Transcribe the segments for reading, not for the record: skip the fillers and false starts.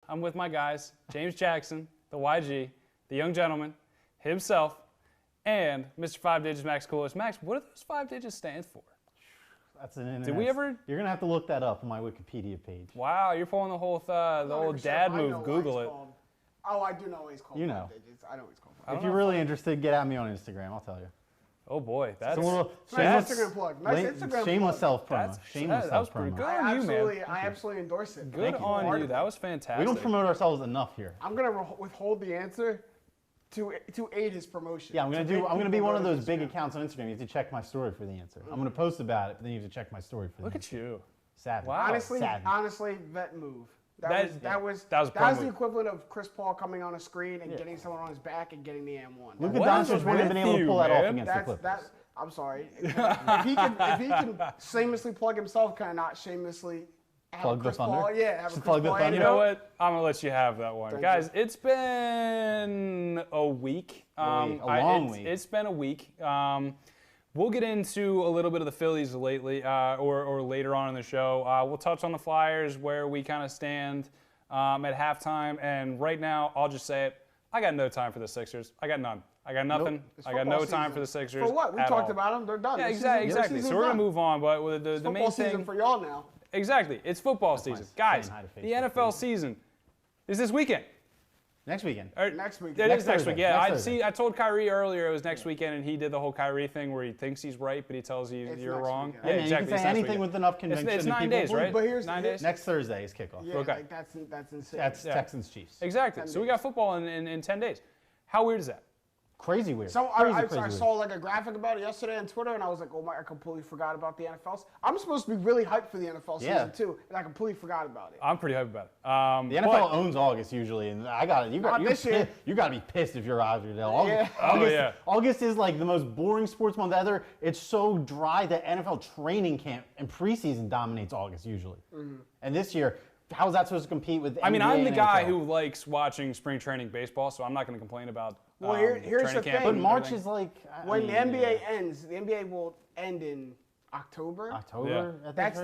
I'm with my guys, James Jackson, the YG, the young gentleman, himself, and Mr. 5 Digits, Max Coolidge. Max, what do those 5 digits stand for? That's an internet. Did we ever? You're gonna have to look that up on my Wikipedia page. Wow, you're pulling the whole the old dad move. Google it. Oh, I do know what he's called. You know. 5 digits. I know what he's called. If you're really interested, get at me on Instagram. I'll tell you. Oh boy, that's a little nice Instagram plug. Nice Instagram shameless plug. self promo. Shameless that was self pretty promo. good on you, man. I absolutely endorse it. Good on you. That was fantastic. We don't promote ourselves enough here. I'm gonna withhold the answer to aid his promotion. Yeah, I'm gonna be one of those big accounts on Instagram. You have to check my story for the answer. I'm gonna post about it, but then you have to check my story for the answer. Look at you. Savage. Wow. Honestly, vet move. That was the equivalent of Chris Paul coming on a screen and getting someone on his back and getting the M1. Luka Doncic wouldn't have been able to pull that off against the Clippers. I'm sorry. if he can shamelessly plug himself, can I not shamelessly plug the thunder? Yeah, plug the thunder. You know what? I'm gonna let you have that one, guys. It's been a week. A long week. It's been a week. We'll get into a little bit of the Phillies lately, or later on in the show. We'll touch on the Flyers, where we kind of stand at halftime. And right now, I'll just say it. I got no time for the Sixers. I got none. I got nothing. I got no time for the Sixers. For what? We talked about them. They're done. Yeah, exactly. So we're going to move on. But the main thing. Football season for y'all now. Exactly. It's football season. Guys, the NFL season is this weekend. Next weekend. Next weekend. It is next week. Yeah, I told Kyrie earlier it was next weekend, and he did the whole Kyrie thing where he thinks he's right, but he tells you you're wrong. Yeah, exactly. You can say anything with enough conviction. It's 9 days, right? But here's 9 days. Next Thursday is kickoff. Yeah, okay. like that's insane. That's Texans Chiefs. Exactly. So we got football in 10 days. How weird is that? Crazy weird. So I saw like a graphic about it yesterday on Twitter, and I was like, oh my, I completely forgot about the NFL. I'm supposed to be really hyped for the NFL season too, and I completely forgot about it. I'm pretty hyped about it. The NFL owns August usually, and I got it. You got to be pissed if you're out there. August is like the most boring sports month ever. It's so dry that NFL training camp and preseason dominates August usually. And this year, how is that supposed to compete with? I mean, I'm the guy who likes watching spring training baseball, so I'm not going to complain about. Here's the thing. But March is like when the NBA ends. The NBA will end in October. That's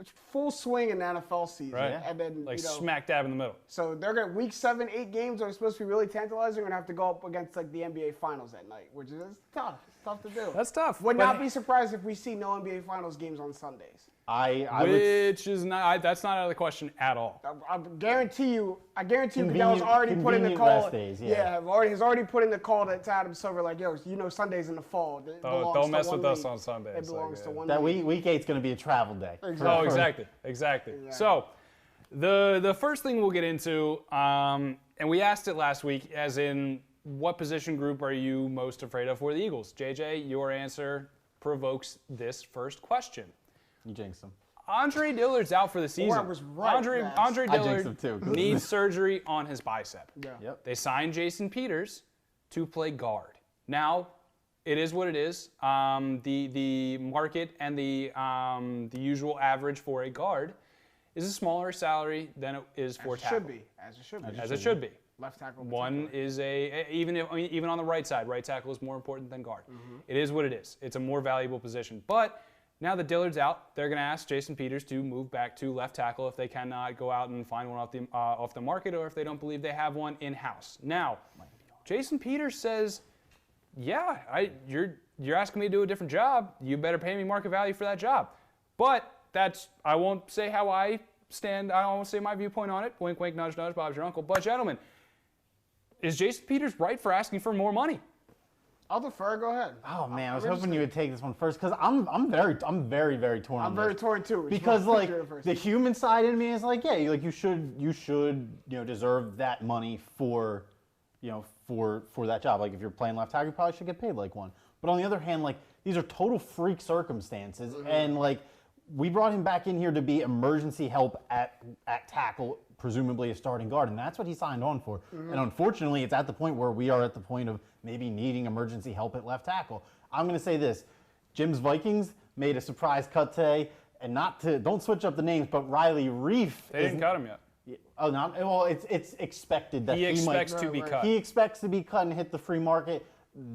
it's full swing in the NFL season. Right. And then smack dab in the middle. So they're gonna week 7, 8 games are supposed to be really tantalizing. We're gonna have to go up against like the NBA Finals at night, which is tough. It's tough to do. That's tough. Would not be surprised if we see no NBA Finals games on Sundays. Is not. That's not out of the question at all. I guarantee you, Miguel's already put in the call. Days, has already put in the call to Adam Silver, like, yo, Sundays in the fall. Don't mess with us on Sundays. It belongs to one that league. Week 8's going to be a travel day. Exactly. So, the first thing we'll get into, and we asked it last week, as in, what position group are you most afraid of for the Eagles? JJ, your answer provokes this first question. You jinxed him. Andre Dillard's out for the season. I was right. Andre Dillard needs surgery on his bicep. Yeah. Yep. They signed Jason Peters to play guard. Now, it is what it is. The market and the usual average for a guard is a smaller salary than it is for tackle. As it should be. Left tackle. One is even on the right side, right tackle is more important than guard. It is what it is. It's a more valuable position. But now that Dillard's out, they're going to ask Jason Peters to move back to left tackle if they cannot go out and find one off the market, or if they don't believe they have one in-house. Now, Jason Peters says, yeah, you're asking me to do a different job. You better pay me market value for that job. But I won't say how I stand. I won't say my viewpoint on it. Wink, wink, nudge, nudge, Bob's your uncle. But gentlemen, is Jason Peters right for asking for more money? I'll defer. Go ahead. Oh man, I was hoping you would take this one first because I'm very torn. I'm very torn too. Because like the human side in me is like, yeah, you should deserve that money for that job. Like if you're playing left tackle, you probably should get paid like one. But on the other hand, like these are total freak circumstances, and like we brought him back in here to be emergency help at tackle, presumably a starting guard, and that's what he signed on for. And unfortunately, it's at the point where we are at the point of maybe needing emergency help at left tackle. I'm going to say this. Jim's Vikings made a surprise cut today, and don't switch up the names, but Riley Reiff. They didn't cut him yet. Oh, no. Well, it's expected that he expects to be cut. He expects to be cut and hit the free market.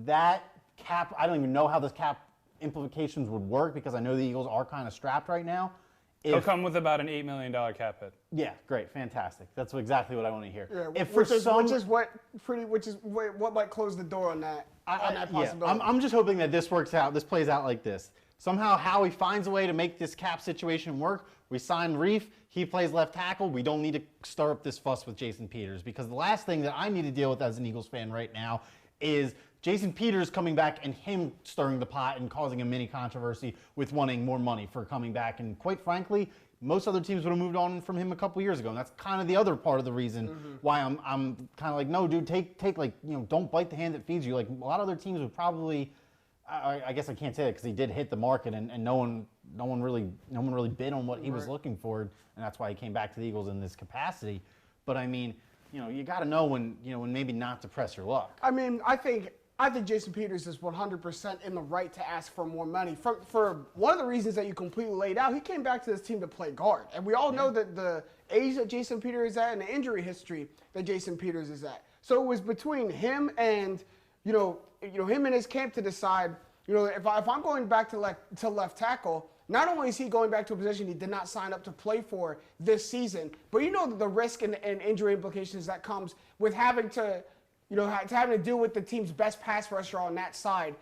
That cap, I don't even know how this cap implications would work because I know the Eagles are kind of strapped right now. He'll come with about an $8 million cap hit. Yeah, great, fantastic. That's exactly what I want to hear. Yeah, which is what might close the door on that possibility. Yeah, I'm just hoping that this works out. This plays out like this. Somehow Howie finds a way to make this cap situation work. We sign Reiff. He plays left tackle. We don't need to stir up this fuss with Jason Peters, because the last thing that I need to deal with as an Eagles fan right now is Jason Peters coming back and him stirring the pot and causing a mini controversy with wanting more money for coming back. And quite frankly, most other teams would have moved on from him a couple years ago. And that's kind of the other part of the reason why I'm kind of like, no, dude, take like, don't bite the hand that feeds you. Like, a lot of other teams would probably, I guess I can't say it because he did hit the market, and no one really bid on what he was looking for, and that's why he came back to the Eagles in this capacity. But I mean, you got to know when maybe not to press your luck. I mean, I think Jason Peters is 100% in the right to ask for more money. For one of the reasons that you completely laid out, he came back to this team to play guard. And we all know that the age that Jason Peters is at and the injury history that Jason Peters is at. So it was between him and, him and his camp to decide, if I'm going back to left tackle, not only is he going back to a position he did not sign up to play for this season, but the risk and injury implications that comes with having to deal with the team's best pass rusher on that side,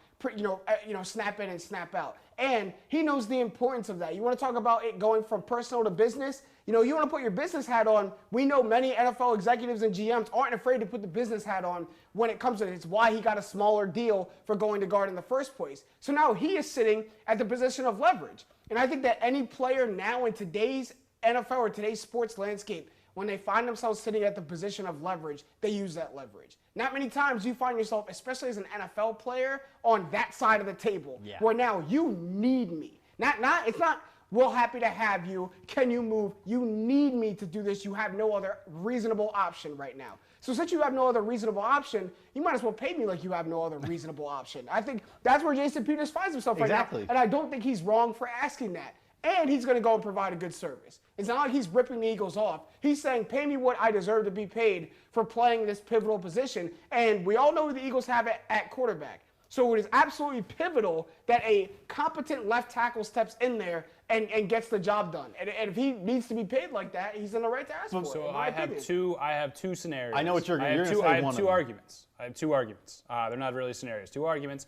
snap in and snap out. And he knows the importance of that. You want to talk about it going from personal to business? You want to put your business hat on. We know many NFL executives and GMs aren't afraid to put the business hat on when it comes to it. It's why he got a smaller deal for going to guard in the first place. So now he is sitting at the position of leverage. And I think that any player now in today's NFL or today's sports landscape, when they find themselves sitting at the position of leverage, they use that leverage. Not many times you find yourself, especially as an NFL player, on that side of the table, where now you need me. It's not, we're happy to have you. Can you move? You need me to do this. You have no other reasonable option right now. So since you have no other reasonable option, you might as well pay me like you have no other reasonable option. I think that's where Jason Peters finds himself right now. And I don't think he's wrong for asking that. And he's going to go and provide a good service. It's not like he's ripping the Eagles off. He's saying, pay me what I deserve to be paid for playing this pivotal position. And we all know who the Eagles have at quarterback. So it is absolutely pivotal that a competent left tackle steps in there and gets the job done. And if he needs to be paid like that, he's in the right to ask for it. So I have two scenarios. I know what you're going to say. I have two arguments. They're not really scenarios. Two arguments.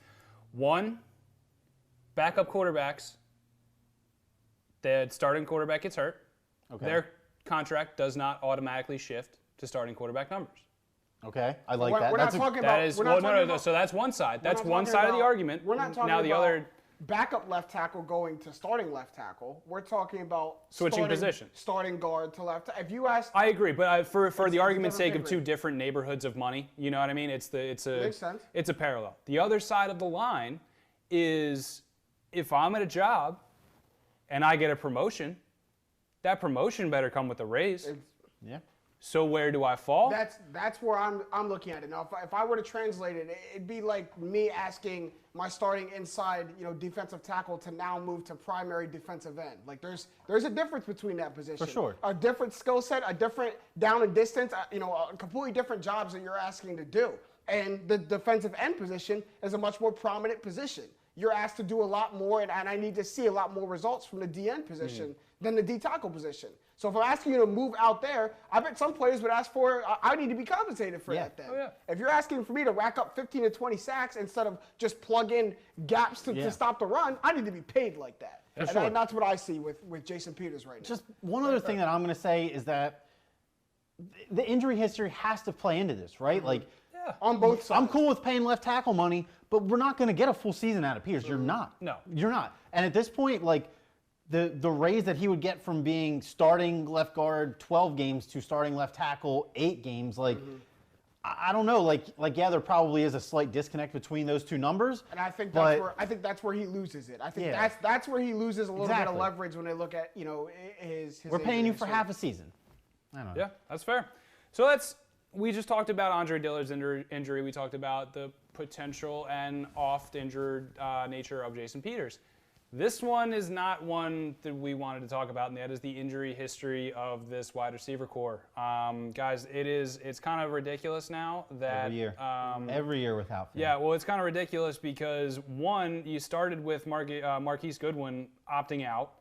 One, backup quarterbacks. The starting quarterback gets hurt. Okay. Their contract does not automatically shift to starting quarterback numbers. Okay, I like that. We're not talking about. So that's one side. That's one side of the argument. We're not talking about backup left tackle going to starting left tackle. We're talking about switching position, starting guard to left. If you ask, I agree, but for the argument's sake of two different neighborhoods of money, you know what I mean? It's makes sense. It's a parallel. The other side of the line is if I'm at a job and I get a promotion, that promotion better come with a raise. Yeah. So where do I fall? That's where I'm looking at it. Now, if I were to translate it, it'd be like me asking my starting inside, defensive tackle to now move to primary defensive end. Like there's a difference between that position. For sure. A different skill set, a different down and distance, a completely different jobs that you're asking to do. And the defensive end position is a much more prominent position. You're asked to do a lot more, and I need to see a lot more results from the D-end position than the D-tackle position. So if I'm asking you to move out there, I bet some players would ask for, I need to be compensated for that then. Oh, yeah. If you're asking for me to rack up 15 to 20 sacks instead of just plug in gaps to stop the run, I need to be paid like that. And that's what I see with Jason Peters right now. Just one other thing that I'm going to say is that the injury history has to play into this, right? Like, on both sides. I'm cool with paying left tackle money, but we're not going to get a full season out of Peters. You're not. No. You're not. And at this point, like, the raise that he would get from being starting left guard 12 games to starting left tackle 8 games, like, I don't know. Like, there probably is a slight disconnect between those two numbers. And I think that's where he loses it. I think that's where he loses a little bit of leverage when they look at, his We're paying you for half a season. I don't know. Yeah, that's fair. So we just talked about Andre Dillard's injury. We talked about the potential and oft-injured nature of Jason Peters. This one is not one that we wanted to talk about, and that is the injury history of this wide receiver core. Guys, it's kind of ridiculous now that every year without Phil. Yeah, well, it's kind of ridiculous because one, you started with Marquise Goodwin opting out.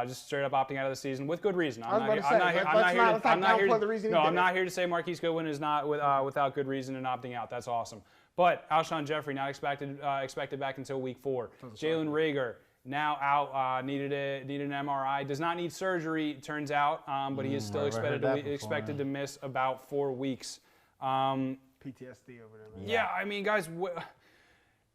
just straight up opting out of the season with good reason. I was about to say, let's not downplay the reason he did I'm it. not here to say Marquise Goodwin is not without good reason in opting out. That's awesome. But Alshon Jeffrey not expected back until week 4. Jalen Reagor now out, needed an MRI. Does not need surgery, it turns out, but he is still expected to miss about 4 weeks. PTSD over there, man. Yeah, I mean, guys,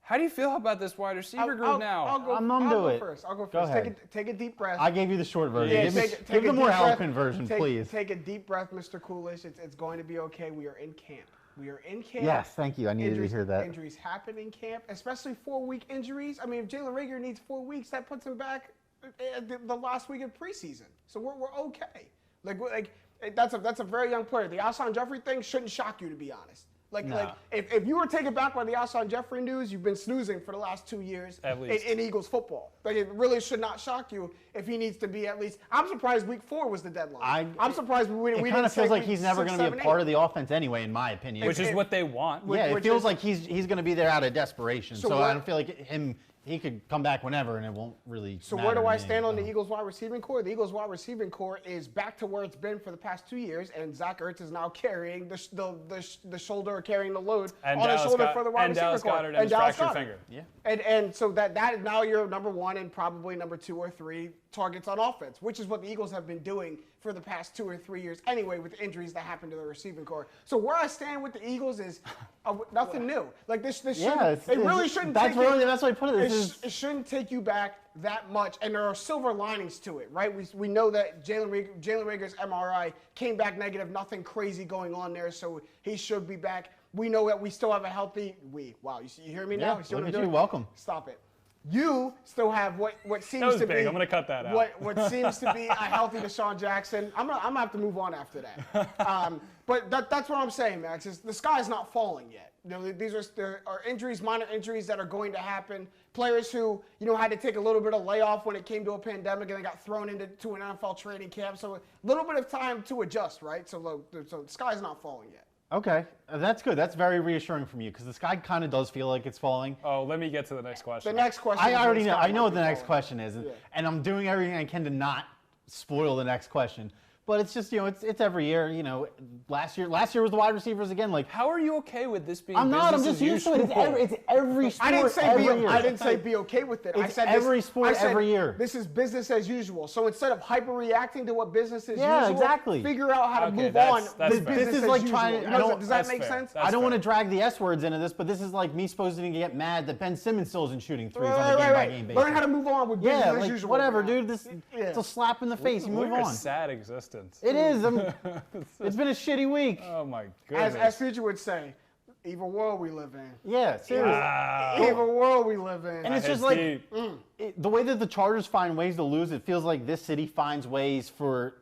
how do you feel about this wide receiver group now? I'll go first. I'll go Go first. ahead. Take a deep breath. I gave you the short version. Yeah, give the more eloquent version, please. Take a deep breath, Mr. Coolish. It's going to be okay. We are in camp. We are in camp. Yes, thank you. I needed to hear that. Injuries happen in camp, especially 4-week injuries. I mean, if Jalen Reagor needs 4 weeks, that puts him back the last week of preseason. So we're okay. Like that's a very young player. The Alshon Jeffrey thing shouldn't shock you, to be honest. Like if you were taken back by the Alshon Jeffrey news, you've been snoozing for the last 2 years in Eagles football. Like it really should not shock you if he needs to be at least. I'm surprised week 4 was the deadline. I'm surprised we didn't. It kind of feels like he's never going to be a part of the offense anyway, in my opinion. Which is what they want. Yeah, it feels like he's going to be there out of desperation. So I don't feel like he could come back whenever, and it won't really. So where do I stand on the Eagles wide receiving core? The Eagles wide receiving core is back to where it's been for the past 2 years, and Zach Ertz is now carrying the shoulder, or carrying the load on his shoulder for the wide receiver core. And Dallas Goedert finger. Yeah. And so that is now your number 1 and probably number 2 or 3 targets on offense, which is what the Eagles have been doing for the past 2 or 3 years anyway, with the injuries that happened to the receiving core. So where I stand with the Eagles is nothing new. Like this shouldn't. It really shouldn't. That's really the best way to put it. It shouldn't take you back that much, and there are silver linings to it, right? We know that Jalen Reagor's MRI came back negative, nothing crazy going on there, so he should be back. We know that we still have a healthy. Wow, you hear me now? Yeah, look at you. Welcome. Stop it. You still have what seems that was to big. be. I'm gonna cut that out. What seems to be a healthy Deshaun Jackson. I'm gonna have to move on after that. But that's what I'm saying, Max. Is the sky's not falling yet. You know, there are injuries, minor injuries that are going to happen. Players who had to take a little bit of layoff when it came to a pandemic, and they got thrown into an NFL training camp. So a little bit of time to adjust, right? So the sky's not falling yet. Okay, that's good. That's very reassuring from you, because the sky kind of does feel like it's falling. Oh, let me get to the next question. The next question. I already know. I know what the next question is, and I'm doing everything I can to not spoil the next question. But it's just, it's every year. Last year was the wide receivers again. Like, how are you okay with this being? I'm not. I'm just used to it. It's every sport. I didn't say be okay with it. I said every sport every year. This is business as usual. So instead of hyper-reacting to what business is usual, exactly. Figure out how to move on. This is like trying. Does that make sense? I don't want to drag the S words into this, but this is like me supposed to get mad that Ben Simmons still isn't shooting threes on a game-by-game basis. Learn how to move on with business as usual. Whatever, dude. It's a slap in the face. You move on. What a sad existence. It is. It's been a shitty week. Oh my goodness. As Future would say, evil world we live in. Yeah, seriously. Wow. Evil world we live in. And it's just like the way that the Chargers find ways to lose. It feels like this city finds ways for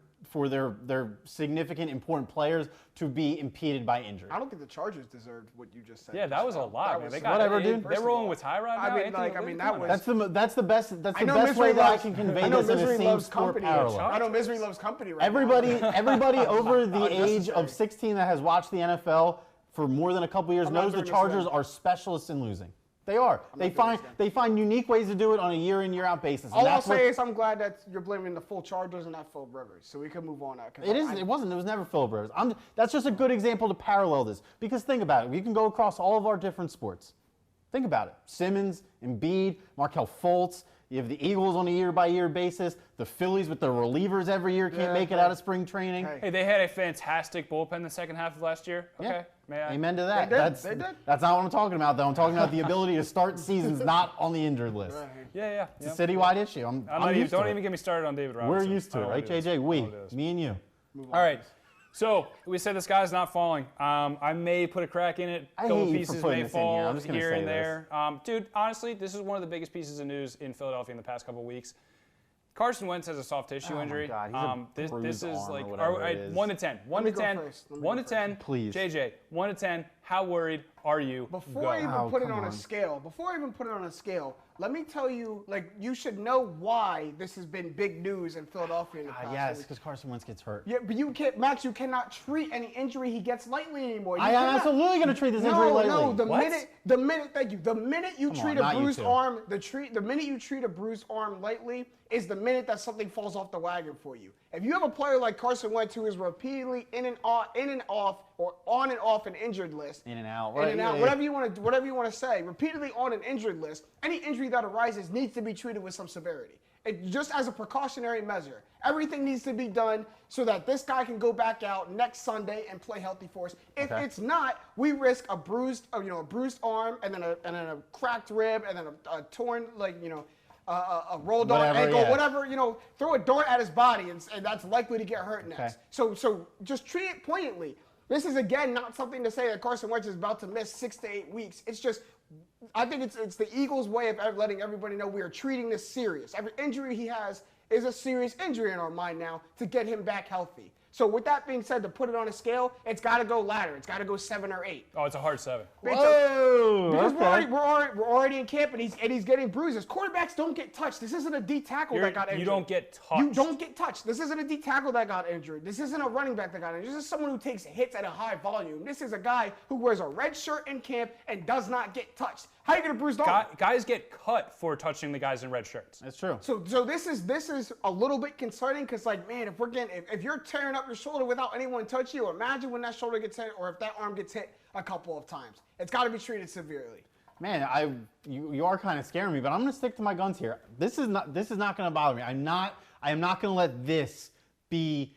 their significant, important players to be impeded by injury. I don't think the Chargers deserved what you just said. Yeah, that was a lot, man. They got whatever, dude. They're rolling with Tyrod now. That's the best way that I can convey this in a same sport parallel. I know misery loves company right Everybody now. over the age of 16 that has watched the NFL for more than a couple years knows the Chargers are specialists in losing. They are. They find unique ways to do it on a year in, year out basis. All I'll say is I'm glad that you're blaming the full Chargers and not Phil Rivers, so we can move on now. It wasn't. It was never Phil Rivers. That's just a good example to parallel this, because think about it. We can go across all of our different sports. Think about it. Simmons, Embiid, Markelle Fultz. You have the Eagles on a year-by-year basis. The Phillies with their relievers every year can't make it out of spring training. Hey, they had a fantastic bullpen the second half of last year. Okay, yeah. May I? Amen to that. They did. That's not what I'm talking about, though. I'm talking about the ability to start seasons not on the injured list. Yeah. It's a citywide issue. Don't even get me started on David Robinson. We're used to it, right, JJ? Me and you. All right. So we said the sky's not falling. I may put a crack in it. A couple pieces may fall here and there. Dude, honestly, this is one of the biggest pieces of news in Philadelphia in the past couple of weeks. Carson Wentz has a soft tissue injury. Oh my God, this is like 1 to 10. 1 to 10. 1 to 10. Please. JJ, 1 to 10. How worried are you? Before I even put it on a scale, let me tell you, like, you should know why this has been big news in Philadelphia in the past. Yes, because Carson Wentz gets hurt. Yeah, but you can't, Max. You cannot treat any injury he gets lightly anymore. I am absolutely going to treat this injury lightly. No, the minute you treat a bruised arm, the minute you treat a bruised arm lightly is the minute that something falls off the wagon for you. If you have a player like Carson Wentz who is repeatedly in and off, or on and off an injured list, in and out, whatever you want to say, repeatedly on an injured list, any injury that arises needs to be treated with some severity. Just as a precautionary measure. Everything needs to be done so that this guy can go back out next Sunday and play healthy for us. If it's not, we risk a bruised arm and then a cracked rib and then a torn, a rolled arm ankle, whatever, throw a dart at his body and that's likely to get hurt next. So just treat it poignantly. This is, again, not something to say that Carson Wentz is about to miss 6 to 8 weeks. It's just, I think it's the Eagles' way of letting everybody know we are treating this serious. Every injury he has is a serious injury in our mind now to get him back healthy. So with that being said, to put it on a scale, it's got to go ladder. It's got to go 7 or 8. Oh, it's a hard 7. Whoa! Because we're already in camp and he's getting bruises. Quarterbacks don't get touched. This isn't a D tackle that got injured. You don't get touched. You don't get touched. This isn't a D tackle that got injured. This isn't a running back that got injured. This is someone who takes hits at a high volume. This is a guy who wears a red shirt in camp and does not get touched. How are you going to bruise arm? Guys get cut for touching the guys in red shirts. That's true. So this is a little bit concerning because, like, man, if you're tearing up your shoulder without anyone touching you, imagine when that shoulder gets hit or if that arm gets hit a couple of times. It's got to be treated severely. Man, you are kind of scaring me, but I'm going to stick to my guns here. This is not going to bother me. I am not going to let this be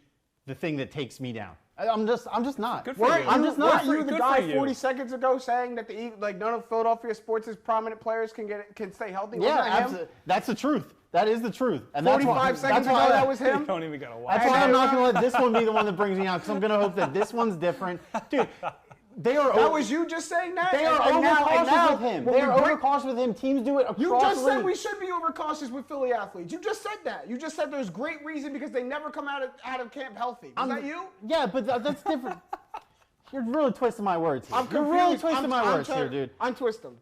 the thing that takes me down. I'm just not. Good for you. I'm just not. You the Good guy for you. 40 seconds ago saying that none of Philadelphia sports' prominent players can stay healthy. Yeah, Wasn't that him? that's the truth. That is the truth. And 45 seconds ago, that was him. You don't even gotta watch. That's why I'm not going to let this one be the one that brings me out, because I'm going to hope that this one's different. Dude, that was you just saying that? They are overcautious with him. They are overcautious with him. Teams do it across the league. You just said we should be overcautious with Philly athletes. You just said that. You just said there's great reason because they never come out of camp healthy. Was that you? Yeah, but that's different. You're really twisting my words here. You're really twisting my words here, dude. Untwist them.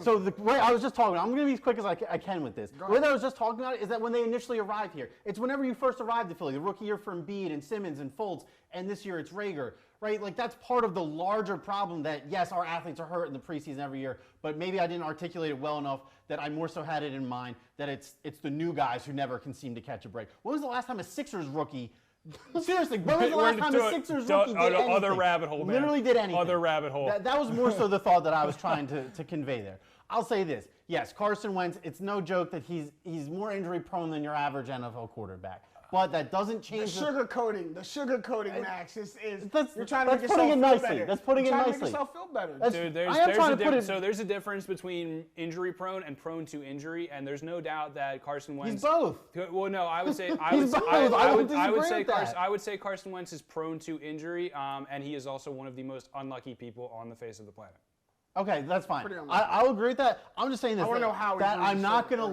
So the way I was just talking, I'm going to be as quick as I can with this. The way that I was just talking about it is that when they initially arrived here, it's whenever you first arrived to Philly, the rookie year for Embiid and Simmons and Fultz, and this year it's Rager, right? Like, that's part of the larger problem that, yes, our athletes are hurt in the preseason every year, but maybe I didn't articulate it well enough that I more so had it in mind that it's the new guys who never can seem to catch a break. When was the last time a Sixers rookie Seriously, when was the last time a Sixers rookie did anything? Other rabbit hole, man. Literally did anything. Other rabbit hole. That was more so the thought that I was trying to convey there. I'll say this. Yes, Carson Wentz, it's no joke that he's more injury prone than your average NFL quarterback. But that doesn't change the sugarcoating, Max, is you're trying to that's make putting yourself it nicely. feel better. That's putting it nicely. Make yourself feel better. Dude, there's a difference between injury prone and prone to injury, and there's no doubt that Carson Wentz. He's both. Well, no, I would say I would say Carson Wentz is prone to injury, and he is also one of the most unlucky people on the face of the planet. Okay, that's fine. I'll agree with that. I'm just saying this. I want to know how that I'm not going to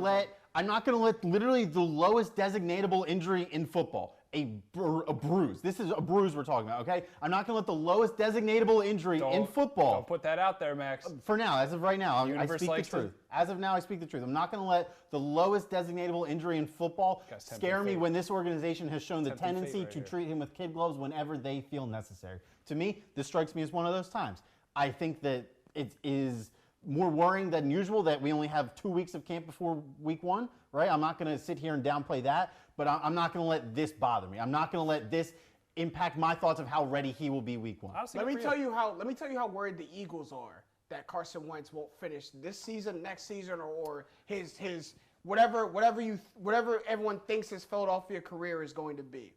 let literally the lowest designatable injury in football, a bruise. This is a bruise we're talking about, okay? I'm not going to let the lowest designatable injury in football. Don't put that out there, Max. For now, as of right now, I speak the truth. As of now, I speak the truth. I'm not going to let the lowest designatable injury in football scare me when this organization has shown the tendency to treat him with kid gloves whenever they feel necessary. To me, this strikes me as one of those times. I think that it is more worrying than usual that we only have 2 weeks of camp before week 1, right? I'm not going to sit here and downplay that, but I'm not going to let this bother me. I'm not going to let this impact my thoughts of how ready he will be week 1. Let me tell you how worried the Eagles are that Carson Wentz won't finish this season, next season, or his whatever everyone thinks his Philadelphia career is going to be.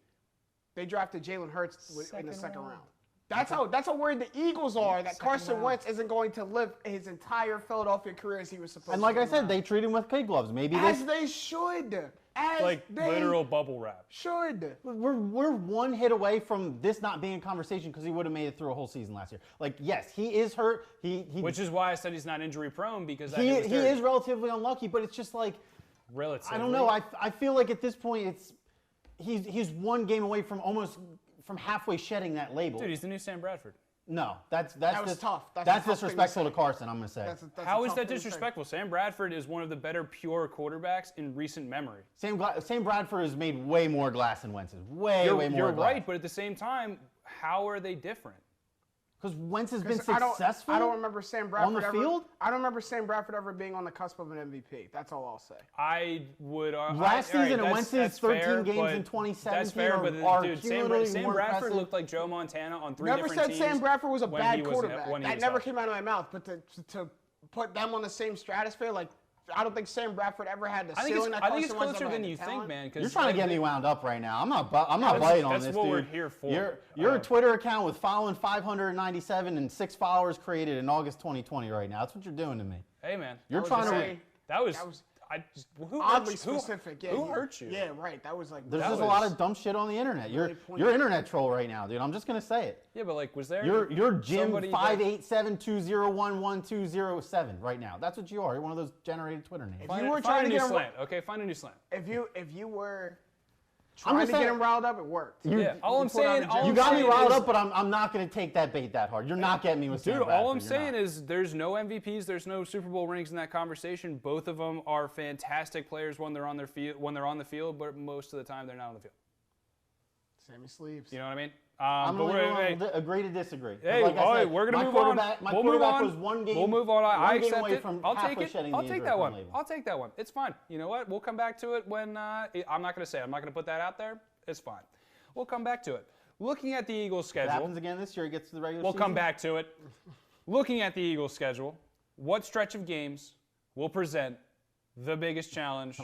They drafted Jalen Hurts in the second round. That's how worried the Eagles are that Carson Wentz isn't going to live his entire Philadelphia career as he was supposed to. And like I said, they treat him with kid gloves. Maybe they should. Literal bubble wrap. Should. We're one hit away from this not being a conversation because he would have made it through a whole season last year. Like, yes, he is hurt. Which is why I said he's not injury prone because he is relatively unlucky. But it's just like relatively. I don't know. I feel like at this point he's one game away from halfway shedding that label. Dude, he's the new Sam Bradford. No, that's tough. That's a That's tough thing to disrespectful to say. Carson, I'm going to say. How is that disrespectful? Sam Bradford is one of the better pure quarterbacks in recent memory. Sam Bradford has made way more glass than Wentz. Way more You're glass. right, but at the same time, how are they different? Because Wentz has been successful. I don't remember Sam Bradford on the field. I don't remember Sam Bradford ever being on the cusp of an MVP. That's all I'll say. I would. Last season, and Wentz's 13 games in 2017 that's fair, but dude, Sam Bradford looked like Joe Montana on three different teams. Never said Sam Bradford was a bad quarterback. That never healthy. came out of my mouth. But to put them on the same stratosphere, like I don't think Sam Bradford ever had the ceiling. I think it's closer than you think, man. You're trying to get me wound up right now. I'm not biting on this, dude. That's what we're here for. Your Twitter account with following 597 and 6 followers created in August 2020 right now. That's what you're doing to me. Hey, man. You're trying to. That was oddly specific. Yeah, who hurt you? Yeah, right. That was like. There's just a lot of dumb shit on the internet. You're internet troll right now, dude. I'm just gonna say it. Yeah, but like, was there? You're Jim 58720111207 right now. That's what you are. You're one of those generated Twitter names. If you were trying to get slant, okay, find a new slant. If you were trying to get him riled up, it worked. All I'm saying, you got me riled up, but I'm not going to take that bait that hard. You're not getting me with Sam Bradford. All I'm saying is there's no MVPs, there's no Super Bowl rings in that conversation. Both of them are fantastic players when they're on the field, but most of the time they're not on the field. Sammy Sleeves. You know what I mean? I'm going to agree to disagree. Hey, like all right, we're going to move on. My quarterback was one game. We'll move on. I accept it. I'll take that one. I'll take that one. It's fine. You know what? We'll come back to it when I'm not going to say it. I'm not going to put that out there. It's fine. We'll come back to it. Looking at the Eagles' schedule. If it happens again this year, it gets to the regular season. We'll come back to it. Looking at the Eagles' schedule, what stretch of games will present the biggest challenge?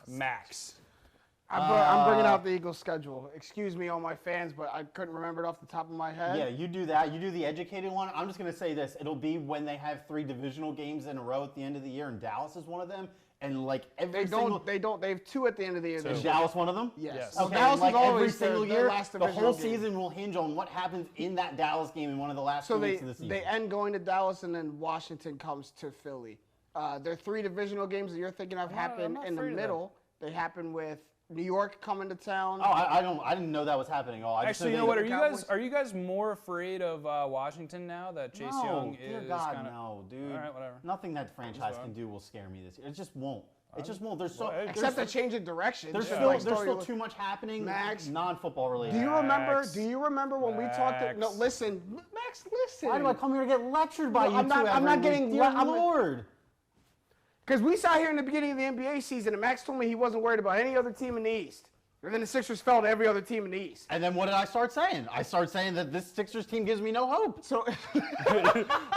Max. I'm bringing out the Eagles' schedule. Excuse me, all my fans, but I couldn't remember it off the top of my head. Yeah, you do that. You do the educated one. I'm just going to say this. It'll be when they have 3 divisional games in a row at the end of the year, and Dallas is one of them. And like they have 2 at the end of the year. Is Dallas one of them? Yes. Okay. Dallas like is always every single year, the whole season will hinge on what happens in that Dallas game in one of the last 2 weeks of the season. They end going to Dallas, and then Washington comes to Philly. There are 3 divisional games that you're thinking of happen in the middle. They happen with New York coming to town. Oh, I didn't know that was happening at all. Actually, you know what? Are you guys more afraid of Washington now that Chase Young is dear God, kind of? No, dude. All right, whatever. Nothing that franchise can do will scare me this year. It just won't. It just won't. Except a change of direction. There's still too much happening. Max, non-football related. Do you remember when we talked? No, listen, Max. Listen. Why do I come here to get lectured by you? I'm not getting. Dear Lord. Because we sat here in the beginning of the NBA season, and Max told me he wasn't worried about any other team in the East. And then the Sixers fell to every other team in the East. And then what did I start saying? I started saying that this Sixers team gives me no hope. So,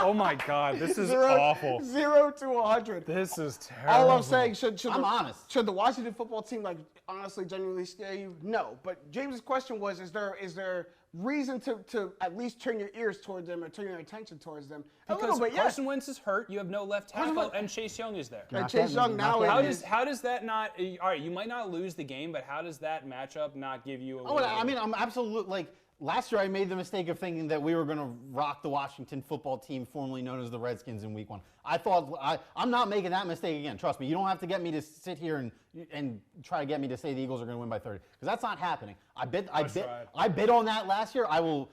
oh my God, this is awful. 0 to 100. This is terrible. All I'm saying, I'm honest. Should the Washington football team honestly genuinely scare you? No. But James's question was, is there reason to at least turn your ears towards them or turn your attention towards them? Because Carson Wentz is hurt, you have no left tackle, and Chase Young is there. And Chase Young now is. How does that not? All right, you might not lose the game, but how does that matchup not give you a? I mean, I'm absolutely last year I made the mistake of thinking that we were going to rock the Washington football team, formerly known as the Redskins, in Week 1. I thought I'm not making that mistake again. Trust me, you don't have to get me to sit here and try to get me to say the Eagles are going to win by 30 because that's not happening. I bid on that last year. I will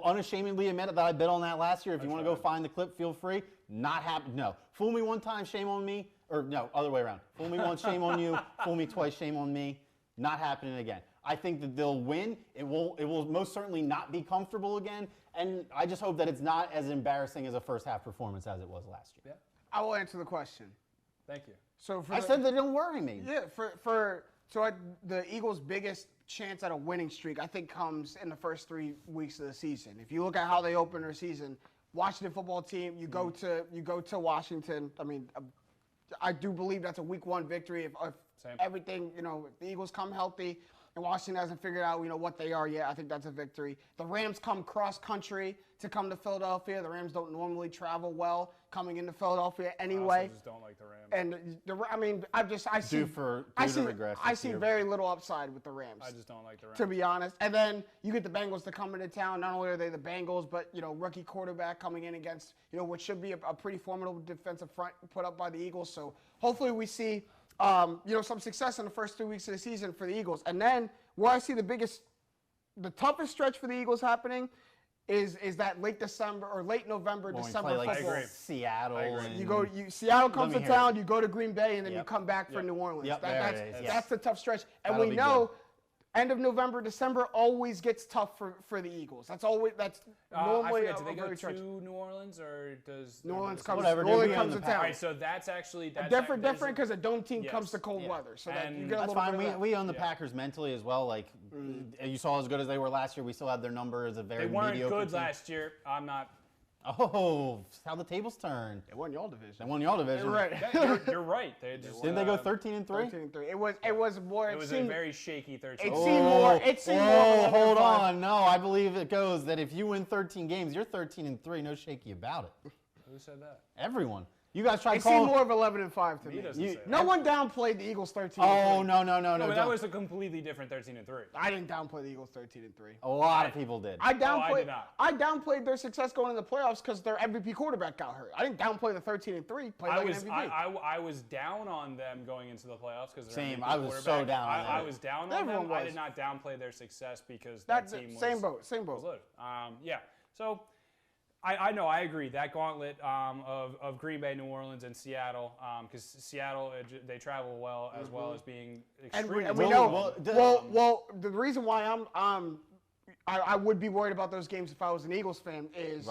unashamedly admit that I bid on that last year. If you want to go find the clip, feel free. Not happen. No, fool me one time, shame on me. Or no, other way around. Fool me once, shame on you. Fool me twice, shame on me. Not happening again. I think that they'll win. It will most certainly not be comfortable again. And I just hope that it's not as embarrassing as a first half performance as it was last year. Yeah. I will answer the question. Thank you. So I said that don't worry me. Yeah, the Eagles' biggest chance at a winning streak, I think, comes in the first 3 weeks of the season. If you look at how they open their season, Washington football team, you go to Washington. I mean, I do believe that's a Week 1 victory if everything, if the Eagles come healthy and Washington hasn't figured out, what they are yet. I think that's a victory. The Rams come cross country to come to Philadelphia. The Rams don't normally travel well coming into Philadelphia anyway. I just don't like the Rams. And I see very little upside with the Rams. I just don't like the Rams. To be honest. And then you get the Bengals to come into town. Not only are they the Bengals, but rookie quarterback coming in against what should be a pretty formidable defensive front put up by the Eagles. So hopefully we see some success in the first 3 weeks of the season for the Eagles. And then where I see the toughest stretch for the Eagles happening is that late December or late November, When we December play, like, football. Seattle. And Seattle comes Let to me hear town, it. you go to Green Bay, and then you Yep. come back for New Orleans. Yep, there it is. That's the tough stretch. And That'll we be know good. end of November, December always gets tough for the Eagles. That's normally I forget, do a they go very to stretch. New Orleans or does New Orleans does- comes. Whatever, New dude, Orleans we comes own to the town. All right, so that's actually different because a dome team Yes. comes to cold Yeah. weather, so that And you get a That's little fine. bit of that. We own the Packers mentally as well. Like, you saw as good as they were last year. We still have their number as a very They weren't mediocre good team. last year. I'm not. Oh, how the tables turn. They won y'all division. They won y'all division. Right. You're right. They just Didn't they go 13-3? 13-3. It was more. It was a seemed, very shaky 13. It seemed more. It seemed more. of Hold 11-5. on. No, I believe it goes that if you win 13 games, you're 13-3. No shaky about it. Who said that? Everyone. You guys tried It seemed calling. more of 11-5 to He me. doesn't say No that. one downplayed the Eagles 13. Oh, no. No, but that don't. was a completely different 13-3. I didn't downplay the Eagles 13-3. A lot of people did. I downplayed. did not. I downplayed their success going into the playoffs because their MVP quarterback got hurt. I didn't downplay the 13-3. Played like an MVP. I was down on them going into the playoffs because Same. I was so down on I them. was down on Everyone them. I was. did not downplay their success because that team was same boat. Same was boat. loaded. Yeah. So I know, I agree. That gauntlet of Green Bay, New Orleans, and Seattle, because Seattle, they travel well as well as being extremely And we Well, know. well, The reason why I would be worried about those games if I was an Eagles fan is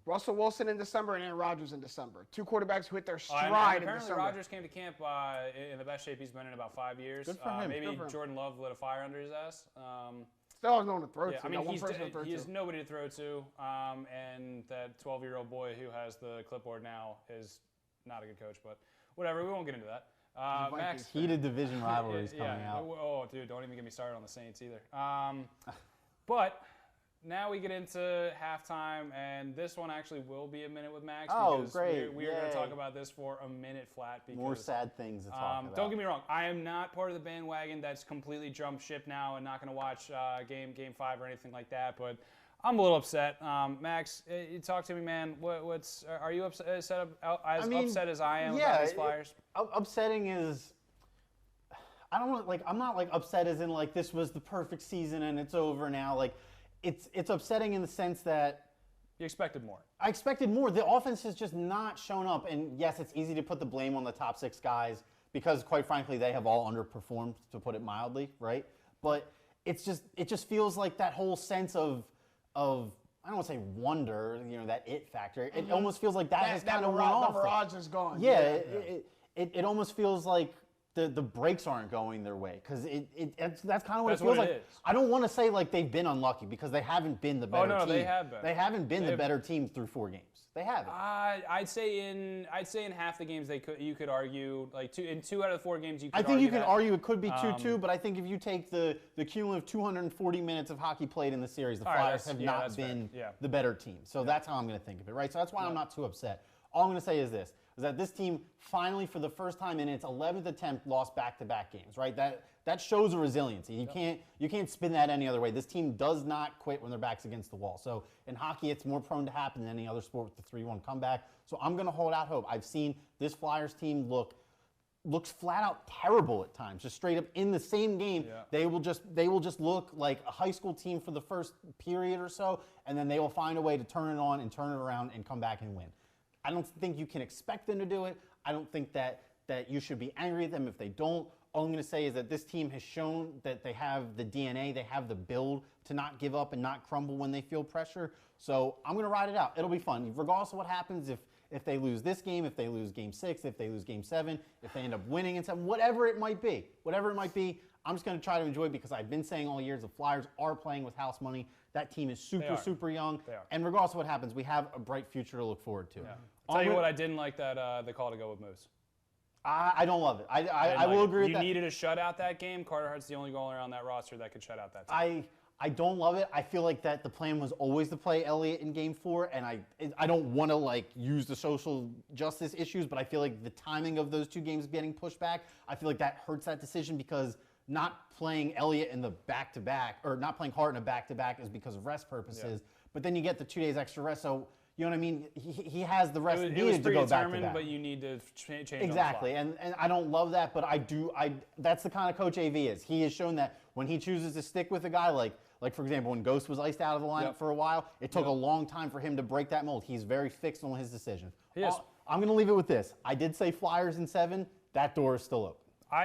Russell Wilson in December and Aaron Rodgers in December. Two quarterbacks who hit their And stride in apparently December. Rodgers came to camp in the best shape he's been in about 5 years. Good for him. Maybe Good for him. Jordan Love lit a fire under his ass. Still has no one to throw Yeah, to. I mean, Got one person to throw he has to. nobody to throw to, and that 12-year-old boy who has the clipboard now is not a good coach, but whatever, we won't get into that. Max, Heated division rivalries coming out. Oh, dude, don't even get me started on the Saints either. But now we get into halftime, and this one actually will be a minute with Max. Oh, because great. We are going to Yay. talk about this for a minute flat. Because, More sad things to talk about. don't get me wrong. I am not part of the bandwagon that's completely jumped ship now and not going to watch game 5 or anything like that. But I'm a little upset. Max, you talk to me, man. Are you upset as upset as I am about these Flyers? Upsetting is. I'm not like upset as in like this was the perfect season and it's over now. Like, it's upsetting in the sense that You expected more. I expected more. The offense has just not shown up. And yes, it's easy to put the blame on the top 6 guys because, quite frankly, they have all underperformed, to put it mildly, right? But it just feels like that whole sense of I don't want to say wonder, that it factor. It almost feels like that has kind of worn off. The mirage is gone. Yeah, it almost feels like the brakes aren't going their way because that's kind of what That's it feels what it like. is. I don't want to say like they've been unlucky because they haven't been the better team. they have been. They haven't been the better team through 4 games. They haven't. I'd say in half the games you could argue like in 2 out of the 4 games you could I think you can that. argue it could be 2-2, but I think if you take the cumulative 240 minutes of hockey played in the series, the All right, Flyers that's- have yeah, not that's fair. been Yeah. the better team. So that's how I'm going to think of it, right? So that's why I'm not too upset. All I'm going to say is this, is that this team finally, for the first time in its 11th attempt, lost back-to-back games, right? That shows a resiliency. You can't spin that any other way. This team does not quit when their back's against the wall. So in hockey, it's more prone to happen than any other sport with the 3-1 comeback. So I'm going to hold out hope. I've seen this Flyers team looks flat out terrible at times. Just straight up in the same game, they will just look like a high school team for the first period or so, and then they will find a way to turn it on and turn it around and come back and win. I don't think you can expect them to do it. I don't think that you should be angry at them if they don't. All I'm going to say is that this team has shown that they have the DNA, they have the build to not give up and not crumble when they feel pressure. So I'm going to ride it out. It'll be fun. Regardless of what happens, if they lose this game, if they lose game 6, if they lose game 7, if they end up winning in 7, whatever it might be, I'm just going to try to enjoy it because I've been saying all years the Flyers are playing with house money. That team is super young. They are. And regardless of what happens, we have a bright future to look forward to. Yeah. Tell you what, I didn't like that the call to go with Moose. I don't love it. I will agree with that. You needed to shut out that game. Carter Hart's the only goalie on that roster that could shut out that team. I don't love it. I feel like that the plan was always to play Elliott in game 4, and I don't want to use the social justice issues, but I feel like the timing of those 2 games getting pushed back, I feel like that hurts that decision because not playing Elliott in the back-to-back, or not playing Hart in a back-to-back is because of rest purposes, but then you get the 2 days extra rest, so you know what I mean? He has the rest needed to go back-to-back. But you need to change Exactly, on the fly. and I don't love that, but that's the kind of coach AV is. He has shown that when he chooses to stick with a guy like Like, for example, when Ghost was iced out of the lineup for a while, it took a long time for him to break that mold. He's very fixed on his decisions. He is. I'm going to leave it with this. I did say Flyers in 7. That door is still open.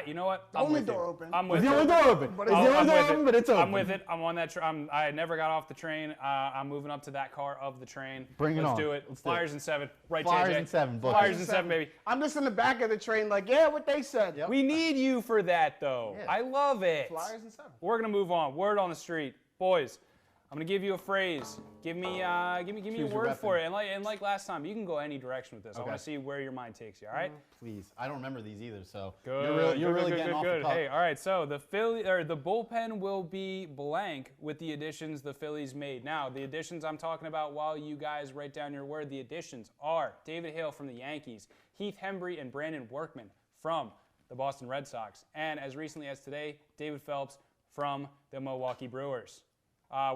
You know what? The only door open. I'm with It's it. the only door open. It's the only door open, but it's open. I'm with it. I'm on that train. I never got off the train. I'm moving up to that car of the train. Bring it on. Let's do it. Let's do Flyers it. in 7. Right, Flyers JJ? in 7. Book Flyers it. in 7, baby. I'm just in the back of the train like, yeah, what they said. Yep. We need you for that, though. Yeah. I love it. Flyers in 7. We're gonna move on. Word on the street, boys. I'm gonna give you a phrase. Give me a Choose your word weapon. for it. And like last time, you can go any direction with this. I Okay. want to see where your mind takes you. All right. Please. I don't remember these either, so Good. you're really good, getting off good. the cuff. Hey, all right. So the bullpen will be blank with the additions the Phillies made. Now, the additions I'm talking about, while you guys write down your word, the additions are David Hale from the Yankees, Heath Hembree and Brandon Workman from the Boston Red Sox, and as recently as today, David Phelps from the Milwaukee Brewers.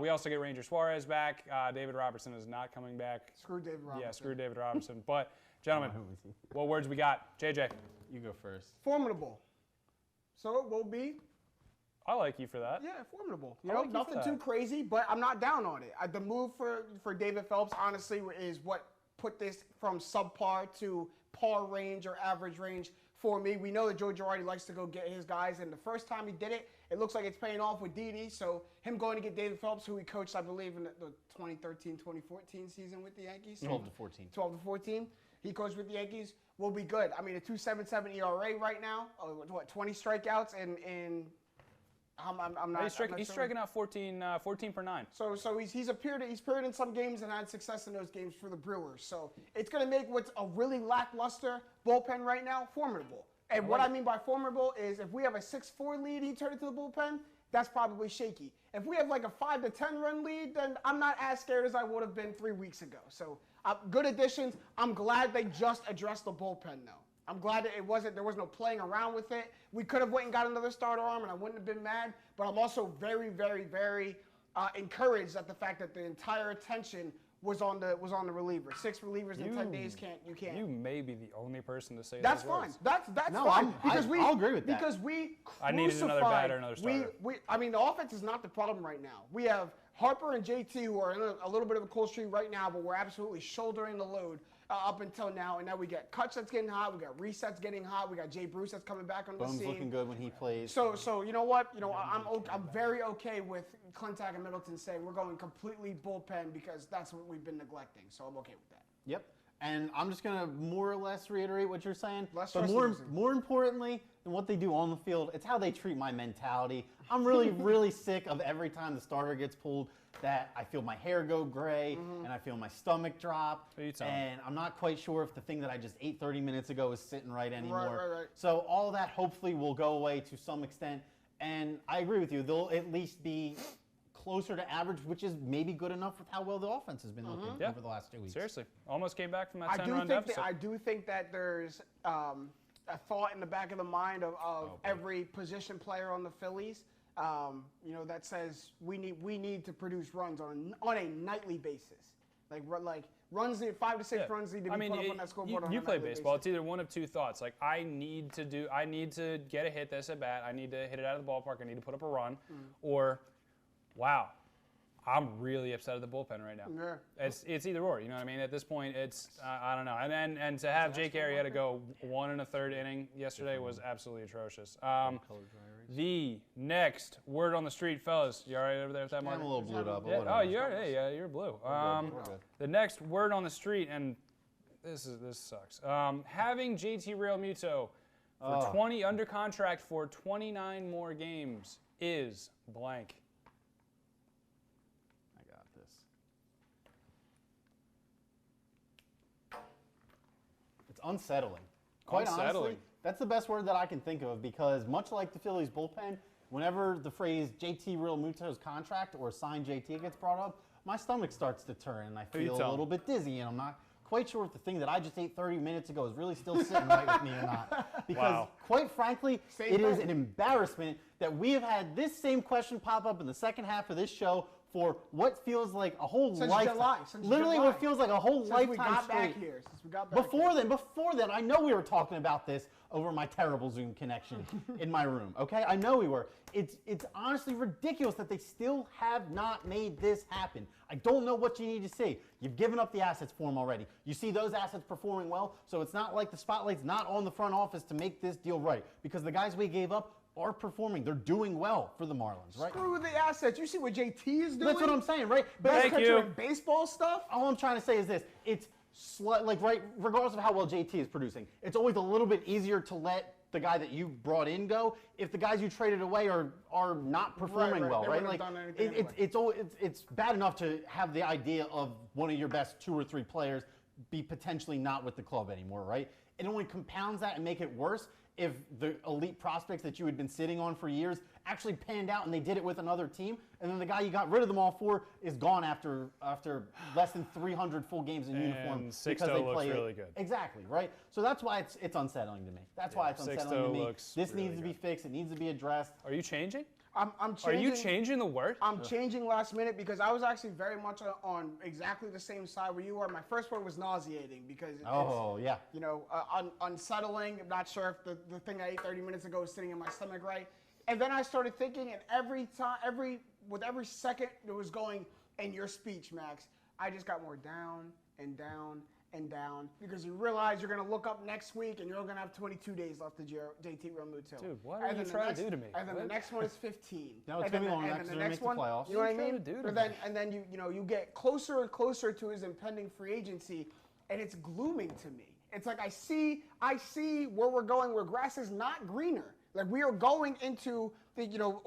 We also get Ranger Suarez back. David Robertson is not coming back. Screw David Robinson. Yeah, screw David Robertson. But, gentlemen, what words we got? JJ. You go first. Formidable. So it will be, I like you for that. yeah, formidable. I like you for Nothing that. too crazy, but I'm not down on it. The move for David Phelps, honestly, is what put this from subpar to par range or average range for me. We know that Joe Girardi likes to go get his guys, and the first time he did it, it looks like it's paying off with Didi. So him going to get David Phelps, who he coached, I believe, in the 2013-2014 season with the Yankees. 12 to 14. 12 to 14. He coached with the Yankees. Will be good. I mean, a 2.77 ERA right now. 20 strikeouts and I'm not. He's striking out 14 per 9. So he's appeared in some games and had success in those games for the Brewers. So it's going to make what's a really lackluster bullpen right now formidable. And what I mean by formidable is if we have a 6-4 lead, he turned it to the bullpen, that's probably shaky. If we have like a 5 to 10 run lead, then I'm not as scared as I would have been 3 weeks ago. So good additions. I'm glad they just addressed the bullpen though. I'm glad that there was no playing around with it. We could have went and got another starter arm and I wouldn't have been mad, but I'm also very, very, very encouraged at the fact that the entire attention was on the reliever. 6 relievers in 10 days you can't. You may be the only person to say That's those fine. words. That's No, fine. I'll agree with that. Because we I needed another batter, another starter. I mean, the offense is not the problem right now. We have Harper and JT who are in a little bit of a cold streak right now, but we're absolutely shouldering the load up until now. And now we got Kutch that's getting hot. We got Reiff that's getting hot. We got Jay Bruce that's coming back on the Bone's scene. looking good when he plays. So you know what? I'm very okay with Clintack and Middleton saying we're going completely bullpen because that's what we've been neglecting. So I'm okay with that. Yep. And I'm just going to more or less reiterate what you're saying. Less but stress more importantly than what they do on the field, it's how they treat my mentality. I'm really, really sick of every time the starter gets pulled that I feel my hair go gray and I feel my stomach drop. And I'm not quite sure if the thing that I just ate 30 minutes ago is sitting right anymore. Right. So all that hopefully will go away to some extent. And I agree with you. They'll at least be closer to average, which is maybe good enough with how well the offense has been looking over the last 2 weeks. Seriously. Almost came back from that 10-run deficit. I do think that there's a thought in the back of the mind of every position player on the Phillies, that says we need to produce runs on a nightly basis. Like runs, 5 to 6 runs need to be put up on that scoreboard on a you play nightly baseball. basis. It's either one of two thoughts. Like I need to get a hit this at bat. I need to hit it out of the ballpark. I need to put up a run, or wow, I'm really upset at the bullpen right now. Yeah. It's either or. You know what I mean? At this point, it's I don't know. And to have Jake Arrieta go 1 1/3 inning yesterday was absolutely atrocious. The next word on the street, fellas. You all right over there with that, Mark? I'm a little blued up. Yeah. Oh, you're blue. The next word on the street, and this sucks. Having JT Realmuto for 20 under contract for 29 more games is blank. I got this. It's unsettling. Quite honestly, that's the best word that I can think of because much like the Phillies bullpen, whenever the phrase JT Realmuto's contract or signed JT gets brought up, my stomach starts to turn and I feel a little bit dizzy and I'm not quite sure if the thing that I just ate 30 minutes ago is really still sitting right with me or not. Because quite frankly, it is an embarrassment that we have had this same question pop up in the second half of this show for what feels like a whole Since lifetime. July, since Literally July. what feels like a whole Since lifetime we got straight. back here. Since we got back Before here. then, I know we were talking about this over my terrible Zoom connection in my room, okay? I know we were. It's honestly ridiculous that they still have not made this happen. I don't know what you need to see. You've given up the assets for them already. You see those assets performing well, so it's not like the spotlight's not on the front office to make this deal right, because the guys we gave up are performing. They're doing well for the Marlins, right? Screw the assets. You see what JT is doing? That's what I'm saying, right? But Best Thank catcher you. in baseball stuff? all I'm trying to say is this: it's right, regardless of how well JT is producing, it's always a little bit easier to let the guy that you brought in go if the guys you traded away are not performing Right. well, They right? wouldn't Like have done anything anyway. it's bad enough to have the idea of one of your best 2 or 3 players be potentially not with the club anymore, right? It only compounds that and make it worse if the elite prospects that you had been sitting on for years actually panned out and they did it with another team, and then the guy you got rid of them all for is gone after less than 300 full games in uniform And because they Sixto looks play really good. Exactly, right? So that's why it's unsettling to me. That's why it's unsettling to Sixto me. looks This really needs to be good. fixed. It needs to be addressed. Are you changing? I'm Are changing. you changing the word? I'm changing last minute because I was actually very much on exactly the same side where you are. My first word was nauseating because Oh, yeah. you know, unsettling. I'm not sure if the thing I ate 30 minutes ago is sitting in my stomach right. And then I started thinking, and with every second it was going in your speech, Max, I just got more down and down and down because you realize you're going to look up next week and you're going to have 22 days left to JT Realmuto. Dude, what are you trying to do to me? And then the What? next one is 15. No, it's And gonna be then- long and next then year to make the playoffs. You know what I What are you mean? trying to do to But me? then you get closer and closer to his impending free agency, and it's glooming to me. It's like I see where we're going, where grass is not greener. Like we are going into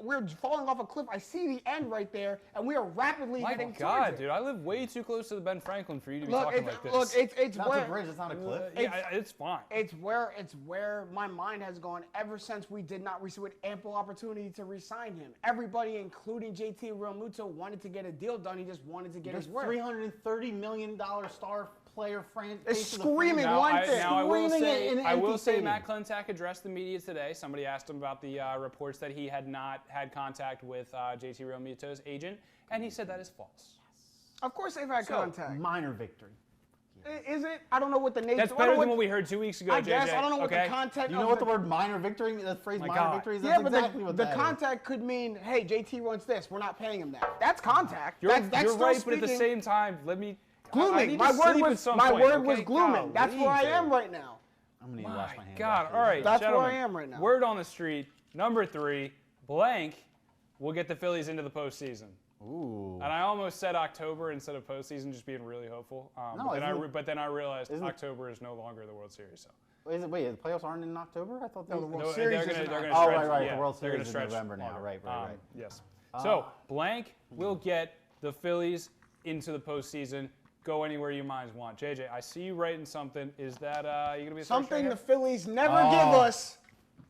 we're falling off a cliff. I see the end right there, and we are rapidly My heading God, towards it. dude, I live way too close to the Ben Franklin for you to be Look, talking like this. it's That's where a bridge. It's not a cliff. Yeah, it's fine. it's where my mind has gone ever since we did not receive an ample opportunity to re-sign him. Everybody, including JT Realmuto, wanted to get a deal done. He just wanted to get There's his work. $330 million star player It's screaming Now, one I, thing. now I will Screaming say, it in an I will empty say stadium. Matt Klentak addressed the media today. Somebody asked him about the reports that he had not had contact with JT Realmuto's agent, and he said that is false. Of course, they've had contact. Minor victory. Is it? I don't know what the nature. That's better than what we heard 2 weeks ago, I JJ. guess I don't know what okay? the content. You know of what the word minor victory means? That phrase My minor God. victory is? Yeah, That's but exactly what the that is. contact could mean, hey, JT wants this. We're not paying him that. That's contact. You're, that's you're still right, but at the speaking- same time, let me. I glooming. need My to word sleep at was some my point, word was okay? glooming. That's where I Golly, am dude. right now. I'm going to need to wash my My hands. God. after All this. right, That's where gentlemen, I am right now. Word on the street. Number 3, blank will get the Phillies into the postseason. Ooh. And I almost said October instead of postseason, just being really hopeful. No, But then I realized isn't- October is no longer the World Series. So Wait, the playoffs aren't in October? I thought they No, the World No, Series they're is gonna in stretch. Oh, right. Yeah, The World they're gonna Series is stretch November now. longer. Right. Yes. So blank will get the Phillies into the postseason. Go anywhere you minds want. JJ, I see you writing something. Is that you gonna be a Something the first Phillies never give us: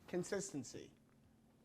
consistency.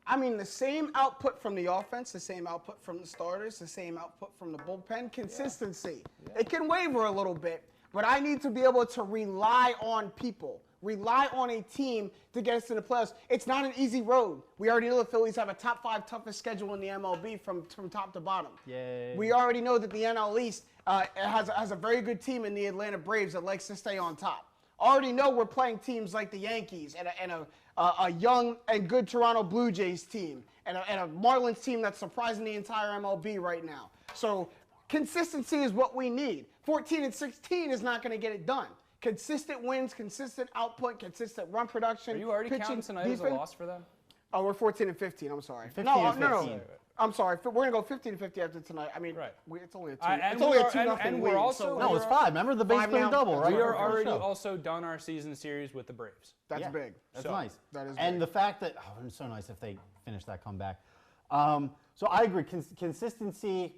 I mean, the same output from the offense, the same output from the starters, the same output from the bullpen. Consistency. It can waver a little bit, but I need to be able to rely on people, rely on a team to get us to the playoffs. It's not an easy road. We already know the Phillies have a top 5 toughest schedule in the MLB from top to bottom. Yay. We already know that the NL East has a very good team in the Atlanta Braves that likes to stay on top. Already know we're playing teams like the Yankees and a young and good Toronto Blue Jays team and a Marlins team that's surprising the entire MLB right now. So consistency is what we need. 14 and 16 is not going to get it done. Consistent wins, consistent output, consistent run production. Are you already pitching, counting tonight as a defense. loss for them? Oh, we're 14 and 15. I'm sorry. 15 no, and no, 15. I'm sorry. We're gonna go 15 and 50 after tonight. I mean, Right. it's only a two. And It's only we a are- 2-0 and lead. we're also- so No, it's 5. Remember the base 5 clean now. double, right? We are For the already show. also done our season series with the Braves. that's Yeah, big. That's So, nice. that is and big. the fact that it's so nice if they finish that comeback. So I agree. Consistency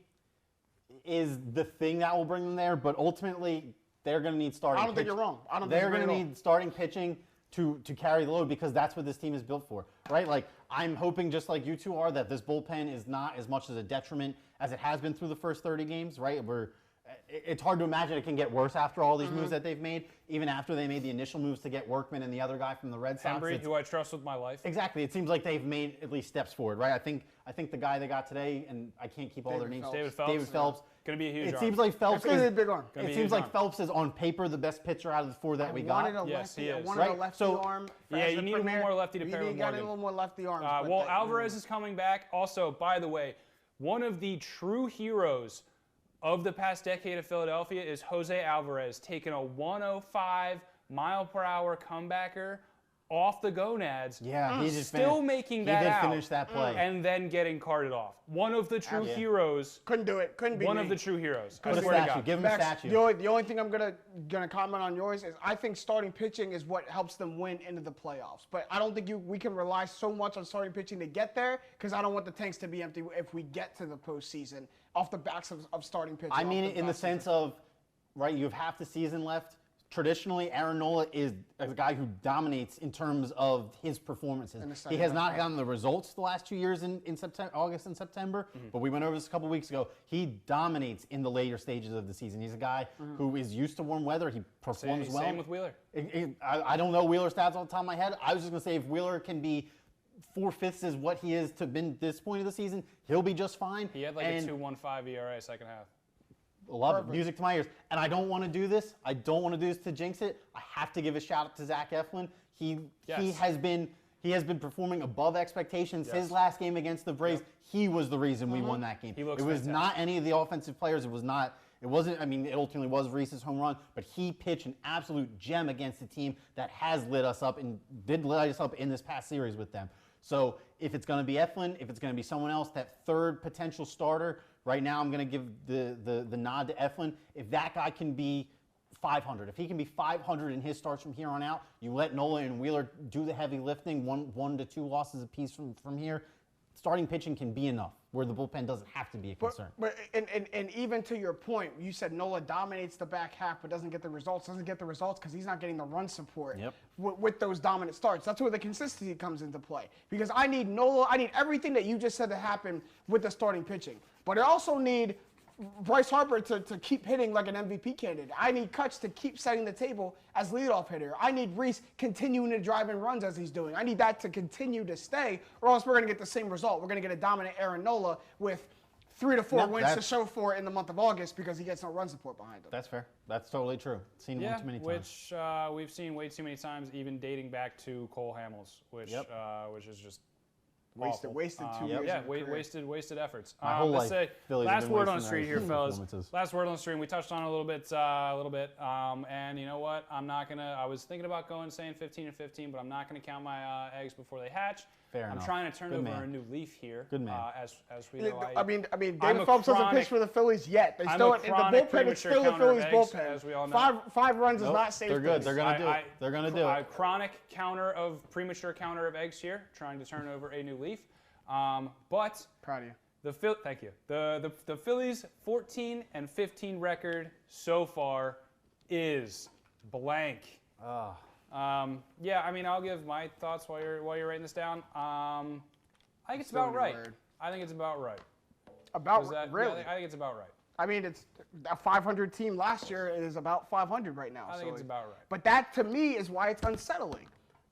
is the thing that will bring them there, but ultimately they're going to need starting. I don't think pitch- you're wrong. I don't think They're you're going to right at all. need starting pitching to carry the load because that's what this team is built for, right? Like I'm hoping, just like you two are, that this bullpen is not as much as a detriment as it has been through the first 30 games, right? it's hard to imagine it can get worse after all these moves that they've made, even after they made the initial moves to get Workman and the other guy from the Red Sox. Embry, who I trust with my life. Exactly. It seems like they've made at least steps forward, right? I think the guy they got today, and I can't keep all their names. David Phelps. Going to be a huge It arm. seems like Phelps It's gonna is be a big arm. It seems like Phelps is on paper the best pitcher out of the 4 that we got. Yes, he is. I wanted a lefty So- arm. Yeah, you need one more lefty to pair with You got a Morgan. little more lefty arms. Well, Alvarez is coming back. Also, by the way, one of the true heroes of the past decade of Philadelphia is Jose Alvarez, taking a 105-mile-per-hour comebacker off the gonads. Yeah, he just still making that out. He did finish that play. And then getting carted off. One of the true heroes. Couldn't do it. Couldn't be One me. of the true heroes. I Put a swear to statue. God. Give him a Max, statue. the only thing I'm gonna comment on yours is I think starting pitching is what helps them win into the playoffs. But I don't think we can rely so much on starting pitching to get there because I don't want the tanks to be empty if we get to the postseason off the backs of starting pitching. I mean it in the sense of, right, you have half the season left. Traditionally, Aaron Nola is a guy who dominates in terms of his performances. He has not gotten the results the last 2 years in September, August and September, but we went over this a couple weeks ago. He dominates in the later stages of the season. He's a guy who is used to warm weather. He performs well. Same with Wheeler. I don't know Wheeler's stats off the top of my head. I was just going to say if Wheeler can be 4/5 is what he is to been this point of the season, he'll be just fine. He had like a 2.15 ERA second half. Love it. Music to my ears. And I don't want to do this. I don't want to do this to jinx it. I have to give a shout out to Zach Eflin. He has been performing above expectations. Yes. His last game against the Braves, he was the reason we won that game. He looks it was fantastic. not any of the offensive players. It wasn't, I mean, it ultimately was Reese's home run, but he pitched an absolute gem against a team that has lit us up and did lit us up in this past series with them. So if it's going to be Eflin, if it's going to be someone else, that third potential starter, right now I'm going to give the nod to Eflin. If that guy can be 500, if he can be 500 in his starts from here on out, you let Nola and Wheeler do the heavy lifting, one to 2 losses apiece from here, starting pitching can be enough where the bullpen doesn't have to be a concern. But even to your point, you said Nola dominates the back half but doesn't get the results. Doesn't get the results because he's not getting the run support with those dominant starts. That's where the consistency comes into play. Because I need Nola, I need everything that you just said to happen with the starting pitching. But I also need Bryce Harper to keep hitting like an MVP candidate. I need Kutch to keep setting the table as leadoff hitter. I need Reiff continuing to drive in runs as he's doing. I need that to continue to stay, or else we're going to get the same result. We're going to get a dominant Aaron Nola with 3 to 4 wins to show for it in the month of August because he gets no run support behind him. That's fair. That's totally true. Seen one too many times. Which we've seen way too many times, even dating back to Cole Hamels, which is just Wasted 2 years. Yeah, of a career. wasted efforts. My whole Let's life, say Phillies have last been word on the wasting street their here, fellas. performances. Last word on the street. We touched on it a little bit. And you know what? I'm not gonna. I was thinking about saying 15 and 15, but I'm not gonna count my eggs before they hatch. Fair I'm enough. trying to turn Good over man. a new leaf here. Good man. As we know, I mean, David I'm a Phelps doesn't chronic- pitch for the Phillies yet. They I'm still a the chronic bullpen is premature still the counter of Phillies eggs, bullpen. as we all know. Five runs is Nope, not safe. they're good. space. They're gonna do it. They're gonna do it. Chronic premature counter of eggs here, trying to turn over a new leaf. But Proud of you. Thank you. The Phillies' 14 and 15 record so far is blank. Yeah, I mean, I'll give my thoughts while you're writing this down. I think it's about right. I think it's about right. Really? I think it's about right. I mean, it's a 500 team last year. It is about 500 right now. I think it's about right. But that, to me, is why it's unsettling.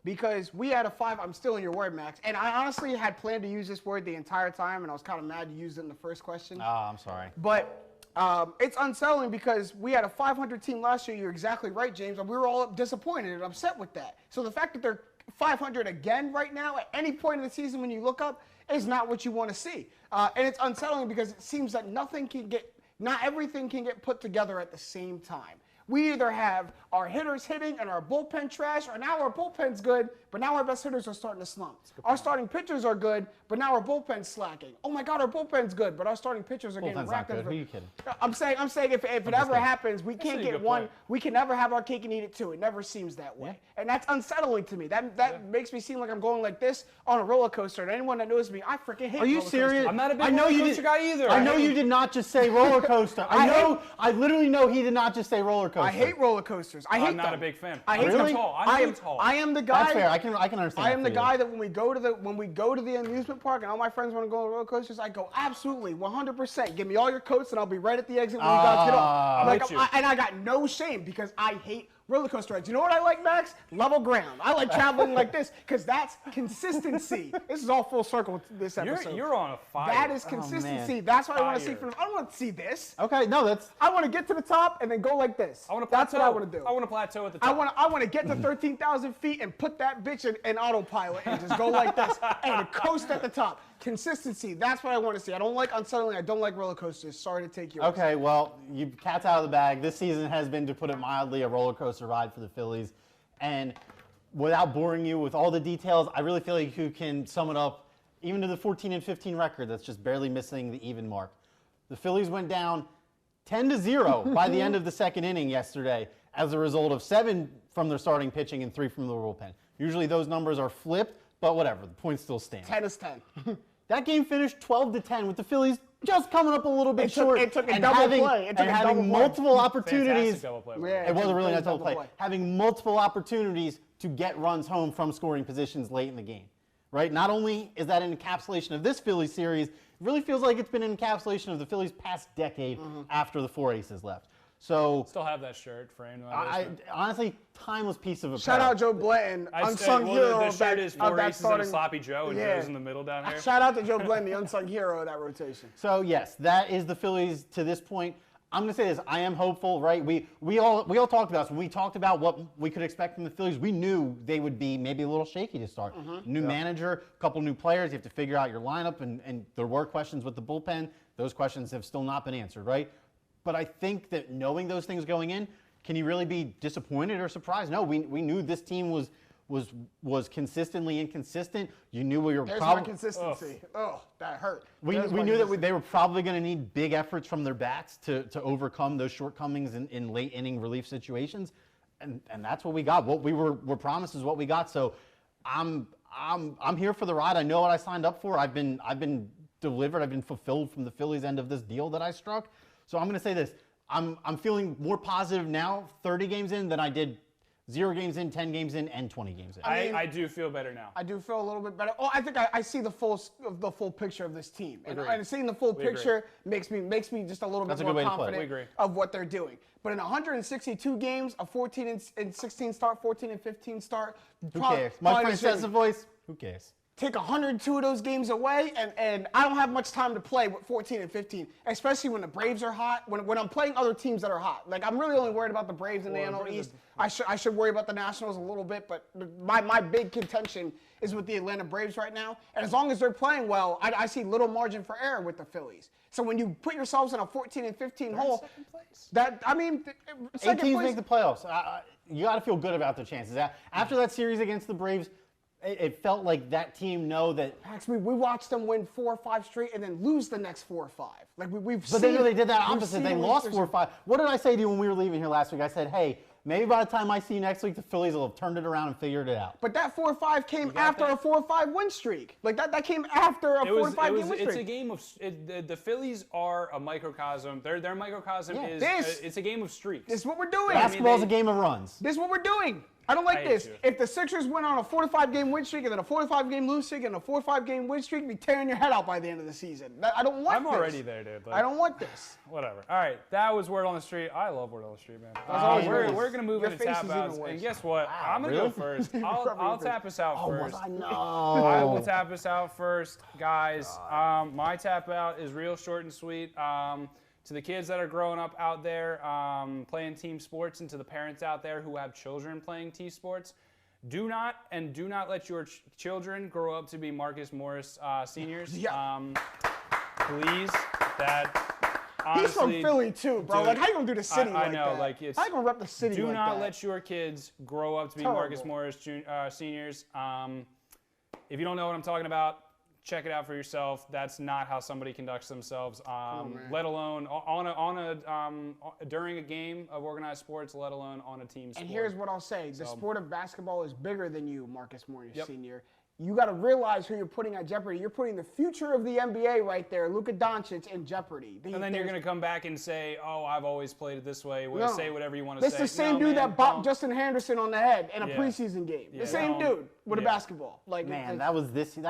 Because we had a 5. I'm still in your word, Max. And I honestly had planned to use this word the entire time, and I was kind of mad you used it in the first question. I'm sorry. But it's unsettling because we had a 500 team last year. You're exactly right, James. And we were all disappointed and upset with that. So the fact that they're 500 again right now at any point in the season when you look up is not what you want to see. And it's unsettling because it seems that not everything can get put together at the same time. We either have our hitters hitting and our bullpen trash, or now our bullpen's good, but now our best hitters are starting to slump. Our starting pitchers are good, but now our bullpen's slacking. Oh my God, our bullpen's good, but our starting pitchers are getting Bullpen's racked. not good. Who are you kidding? I'm saying if it ever happens, we can't a get good one. point. We can never have our cake and eat it too. It never seems that way, and that's unsettling to me. That makes me seem like I'm going like this on a roller coaster. And anyone that knows me, I freaking hate. Are you roller serious? coasters. I'm not a big I know roller you coaster guy either. I know you did not just say roller coaster. I literally know he did not just say roller coaster. I hate roller coasters. I hate I'm not them. a big fan. I hate Really? them. I'm too tall. I am the guy. That's fair. I can understand. I that am for the you. guy that when we go to the amusement park and all my friends want to go on roller coasters, I go absolutely 100%. Give me all your coats and I'll be right at the exit when you guys get off. I'm with you. And I got no shame because I hate roller coaster rides. You know what I like, Max? Level ground. I like traveling like this because that's consistency. This is all full circle this episode. You're on a fire. That is consistency. man. That's what I want to see Fire. from. I don't want to see this. Okay, no, that's I want to get to the top and then go like this. I want to That's plateau. what I want to do. I want to plateau at the top. I want to get to 13,000 feet and put that bitch in autopilot and just go like this and coast at the top. Consistency. That's what I want to see. I don't like unsettling. I don't like roller coasters. Sorry to take yours. okay. Well, you cat's out of the bag. This season has been, to put it mildly, a roller coaster ride for the Phillies. And without boring you with all the details, I really feel like you can sum it up even to the 14-15 record that's just barely missing the even mark. The Phillies went down 10-0 by the end of the second inning yesterday as a result of 7 from their starting pitching and 3 from the bullpen. Usually those numbers are flipped, but whatever, the point still stands. 10 is 10. That game finished 12-10 with the Phillies just coming up a little bit short. It took a and double having, play. It took and a having double play. multiple opportunities. Fantastic double play. Yeah. It was a really nice Double double play. play. Having multiple opportunities to get runs home from scoring positions late in the game, right? Not only is that an encapsulation of this Phillies series, it really feels like it's been an encapsulation of the Phillies' past decade after the 4 aces left. So Still have that shirt framed. I honestly, timeless piece of apparel. Shout out Joe Blanton, unsung hero The of shirt that, is of 4 that aces and a starting. sloppy Joe, and Yeah. Joe's in the middle down here. Shout out to Joe Blanton, the unsung hero of that rotation. So yes, that is the Phillies to this point. I'm going to say this. I am hopeful, right? We all talked about this. When we talked about what we could expect from the Phillies, we knew they would be maybe a little shaky to start. New manager, a couple new players. You have to figure out your lineup, and there were questions with the bullpen. Those questions have still not been answered, right? But I think that knowing those things going in, can you really be disappointed or surprised? No, we knew this team was consistently inconsistent. You knew we were There's my probably. consistency. Oh, that hurt. We There's my knew that consistency. they were probably going to need big efforts from their bats to overcome those shortcomings in late inning relief situations, and that's what we got. What we were promised is what we got. So I'm here for the ride. I know what I signed up for. I've been delivered. I've been fulfilled from the Phillies end of this deal that I struck. So I'm going to say this. I'm feeling more positive now, 30 games in, than I did 0 games in, 10 games in, and 20 games in. I do feel better now. I do feel a little bit better. Oh, I think I see the full picture of this team, and seeing the full agree. picture makes me just a little That's bit a good more way to put it. confident We agree. of what they're doing. But in 162 games, a 14 and 16 start, 14 and 15 start. Who cares? My friend says the voice. Who cares? Take 102 of those games away, and I don't have much time to play with 14 and 15, especially when the Braves are hot, when I'm playing other teams that are hot. Like, I'm really only worried about the Braves in the NL East. I should worry about the Nationals a little bit, but my big contention is with the Atlanta Braves right now. And as long as they're playing well, I see little margin for error with the Phillies. So when you put yourselves in a 14 and 15 hole, second place. that, I mean, 8 second teams place, make the playoffs. You got to feel good about their chances. After that series against the Braves, it felt like that team know that. Actually, we watched them win 4 or 5 straight and then lose the next 4 or 5. Like we've But seen. they did that we've opposite. seen They when lost there's- 4 or 5. What did I say to you when we were leaving here last week? I said, hey, maybe by the time I see you next week, the Phillies will have turned it around and figured it out. But that 4 or 5 came after a 4 or 5 win streak. Like that came after a 4 or 5 game win streak. It's a game of the Phillies are a microcosm. Their microcosm is it's a game of streaks. This is what we're doing. Basketball's a game of runs. This is what we're doing. I don't like I hate this. you. If the Sixers went on a 4 to 5 game win streak and then a 4 to 5 game lose streak and a 4 or 5 game win streak, you'd be tearing your head out by the end of the season. I don't want this. I'm already there, dude. Like, I don't want this. Whatever. All right, that was Word on the Street. I love Word on the Street, man. always We're worse. gonna move Your into face tap is even outs, worse. and guess what? I'm gonna really? go first. I'll Probably tap us out first. I know. I will tap us out first, guys. My tap out is real short and sweet. To the kids that are growing up out there playing team sports, and to the parents out there who have children playing team sports, do not let your children grow up to be Marcus Morris seniors. Yeah. Please, that. He's from honestly, Philly too, bro. dude, Like, how you gonna do the city I like know, that? like, it's- how you gonna rep the city Do like not that? let your kids grow up to be Terrible. Marcus Morris seniors. If you don't know what I'm talking about, check it out for yourself. That's not how somebody conducts themselves. man. Let alone during a game of organized sports. Let alone on a team sport. And here's what I'll say: the So- sport of basketball is bigger than you, Marcus Morris Yep. Sr. you got to realize who you're putting at jeopardy. You're putting the future of the NBA right there, Luka Doncic, in jeopardy. And then you're going to come back and say, oh, I've always played it this way. No. Say whatever you want to say. It's the same dude that bopped Justin Henderson on the head in a preseason game. Yeah, the same dude with a basketball. Like, Man, that was this year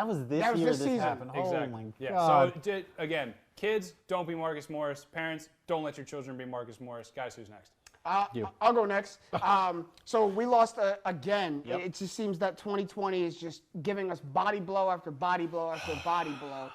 this season. happened. Exactly. Oh, my yeah. God. So, again, kids, don't be Marcus Morris. Parents, don't let your children be Marcus Morris. Guys, who's next? I'll go next. So we lost again. Yep. It just seems that 2020 is just giving us body blow after body blow after body blow.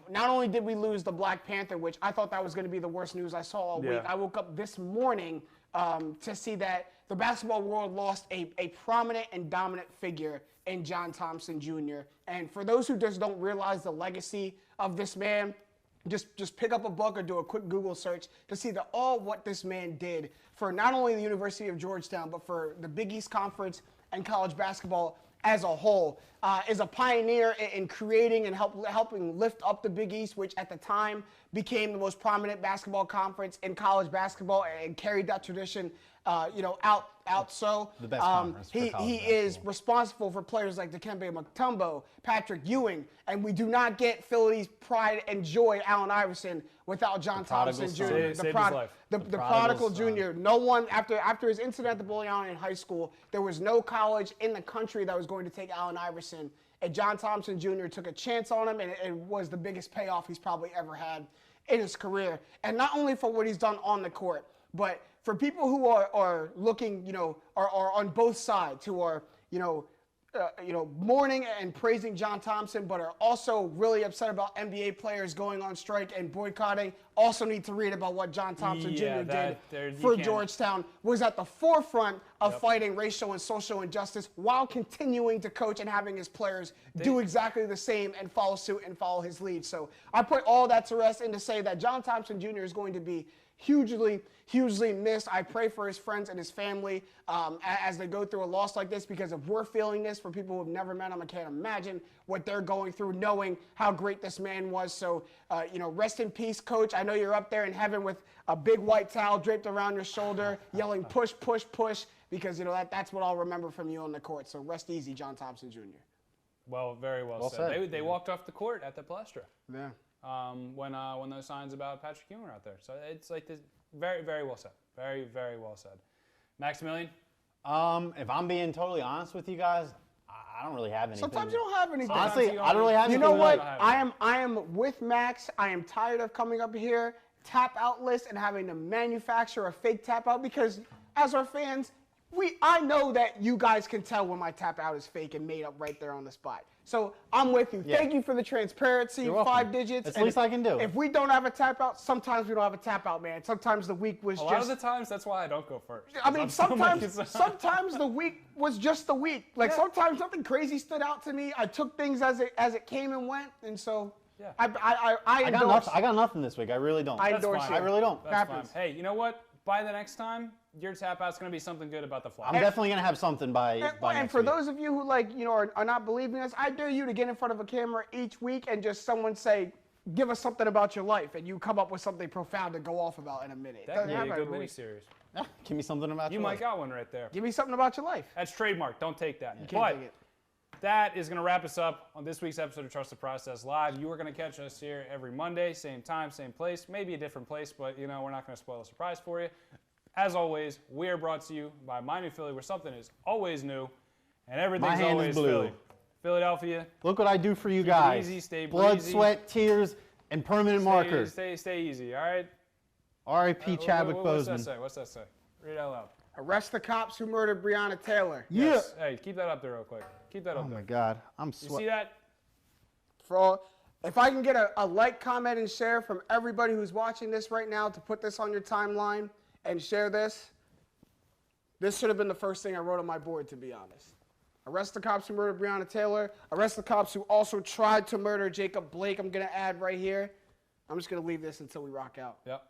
Not only did we lose the Black Panther, which I thought that was going to be the worst news I saw all week. I woke up this morning to see that the basketball world lost a prominent and dominant figure in John Thompson Jr. And for those who just don't realize the legacy of this man, just pick up a book or do a quick Google search to see what this man did for not only the University of Georgetown, but for the Big East Conference and college basketball as a whole. Is a pioneer in creating and helping lift up the Big East, which at the time became the most prominent basketball conference in college basketball and carried that tradition out. So the best conference for he college is responsible for players like Dikembe Mutombo, Patrick Ewing, and we do not get Philly's pride and joy, Allen Iverson, without John Thompson Jr. The prodigal Jr. No one after his incident at the bowling alley in high school, there was no college in the country that was going to take Allen Iverson. And John Thompson Jr. took a chance on him, and it was the biggest payoff he's probably ever had in his career. And not only for what he's done on the court, but for people who are looking, are on both sides, who are, mourning and praising John Thompson, but are also really upset about NBA players going on strike and boycotting, also need to read about what John Thompson Jr. did for Georgetown, was at the forefront of fighting racial and social injustice while continuing to coach and having his players do exactly the same and follow suit and follow his lead. So I put all that to rest and to say that John Thompson Jr. is going to be hugely missed. I pray for his friends and his family as they go through a loss like this, because if we're feeling this for people who have never met him, I can't imagine what they're going through knowing how great this man was. So, rest in peace, Coach. I know you're up there in heaven with a big white towel draped around your shoulder, yelling push, push, push, because, that's what I'll remember from you on the court. So rest easy, John Thompson Jr. Well, very well said. They walked off the court at the Palestra. Yeah. When those signs about Patrick Ewing were out there. So it's like this, very, very well said. Very, very well said. Maximilian? If I'm being totally honest with you guys, I don't really have anything. Sometimes you don't have anything. Honestly, I don't really have anything. You know what? I am with Max. I am tired of coming up here, tap out list, and having to manufacture a fake tap out, because as our fans, I know that you guys can tell when my tap out is fake and made up right there on the spot. So I'm with you. Yeah. Thank you for the transparency. You're welcome. 5 digits. That's the least I can do. If we don't have a tap out, sometimes we don't have a tap out, man. Sometimes the week was a lot of the times, that's why I don't go first. I mean, sometimes the week was just the week. Like sometimes something crazy stood out to me. I took things as it came and went, and so I got nothing this week. I really don't. I endorse you. I really don't. That's fine. Hey, you know what? By the next time, your tap out's going to be something good about the fly. I'm definitely going to have something by next week. And for those of you who are not believing us, I dare you to get in front of a camera each week and just someone say, give us something about your life, and you come up with something profound to go off about in a minute. That would be a good mini-series. Give me something about your life. You might got one right there. Give me something about your life. That's trademark. Don't take that. You can't take it. That is going to wrap us up on this week's episode of Trust the Process Live. You are going to catch us here every Monday, same time, same place, maybe a different place, but we're not going to spoil a surprise for you. As always, we are brought to you by My New Philly, where something is always new and everything's always Philly. Philadelphia. Look what I do for you guys. Easy, stay blood, breezy. sweat, tears, and permanent markers. Stay easy, all right? R.I.P. Chadwick Boseman. What's that say? Read it out loud. Arrest the cops who murdered Breonna Taylor. Yes. Hey, keep that up there real quick. Keep that up there. Oh, my God. I'm sweating. You see that? If I can get a like, comment, and share from everybody who's watching this right now to put this on your timeline and share this should have been the first thing I wrote on my board, to be honest. Arrest the cops who murdered Breonna Taylor. Arrest the cops who also tried to murder Jacob Blake. I'm going to add right here. I'm just going to leave this until we rock out. Yep.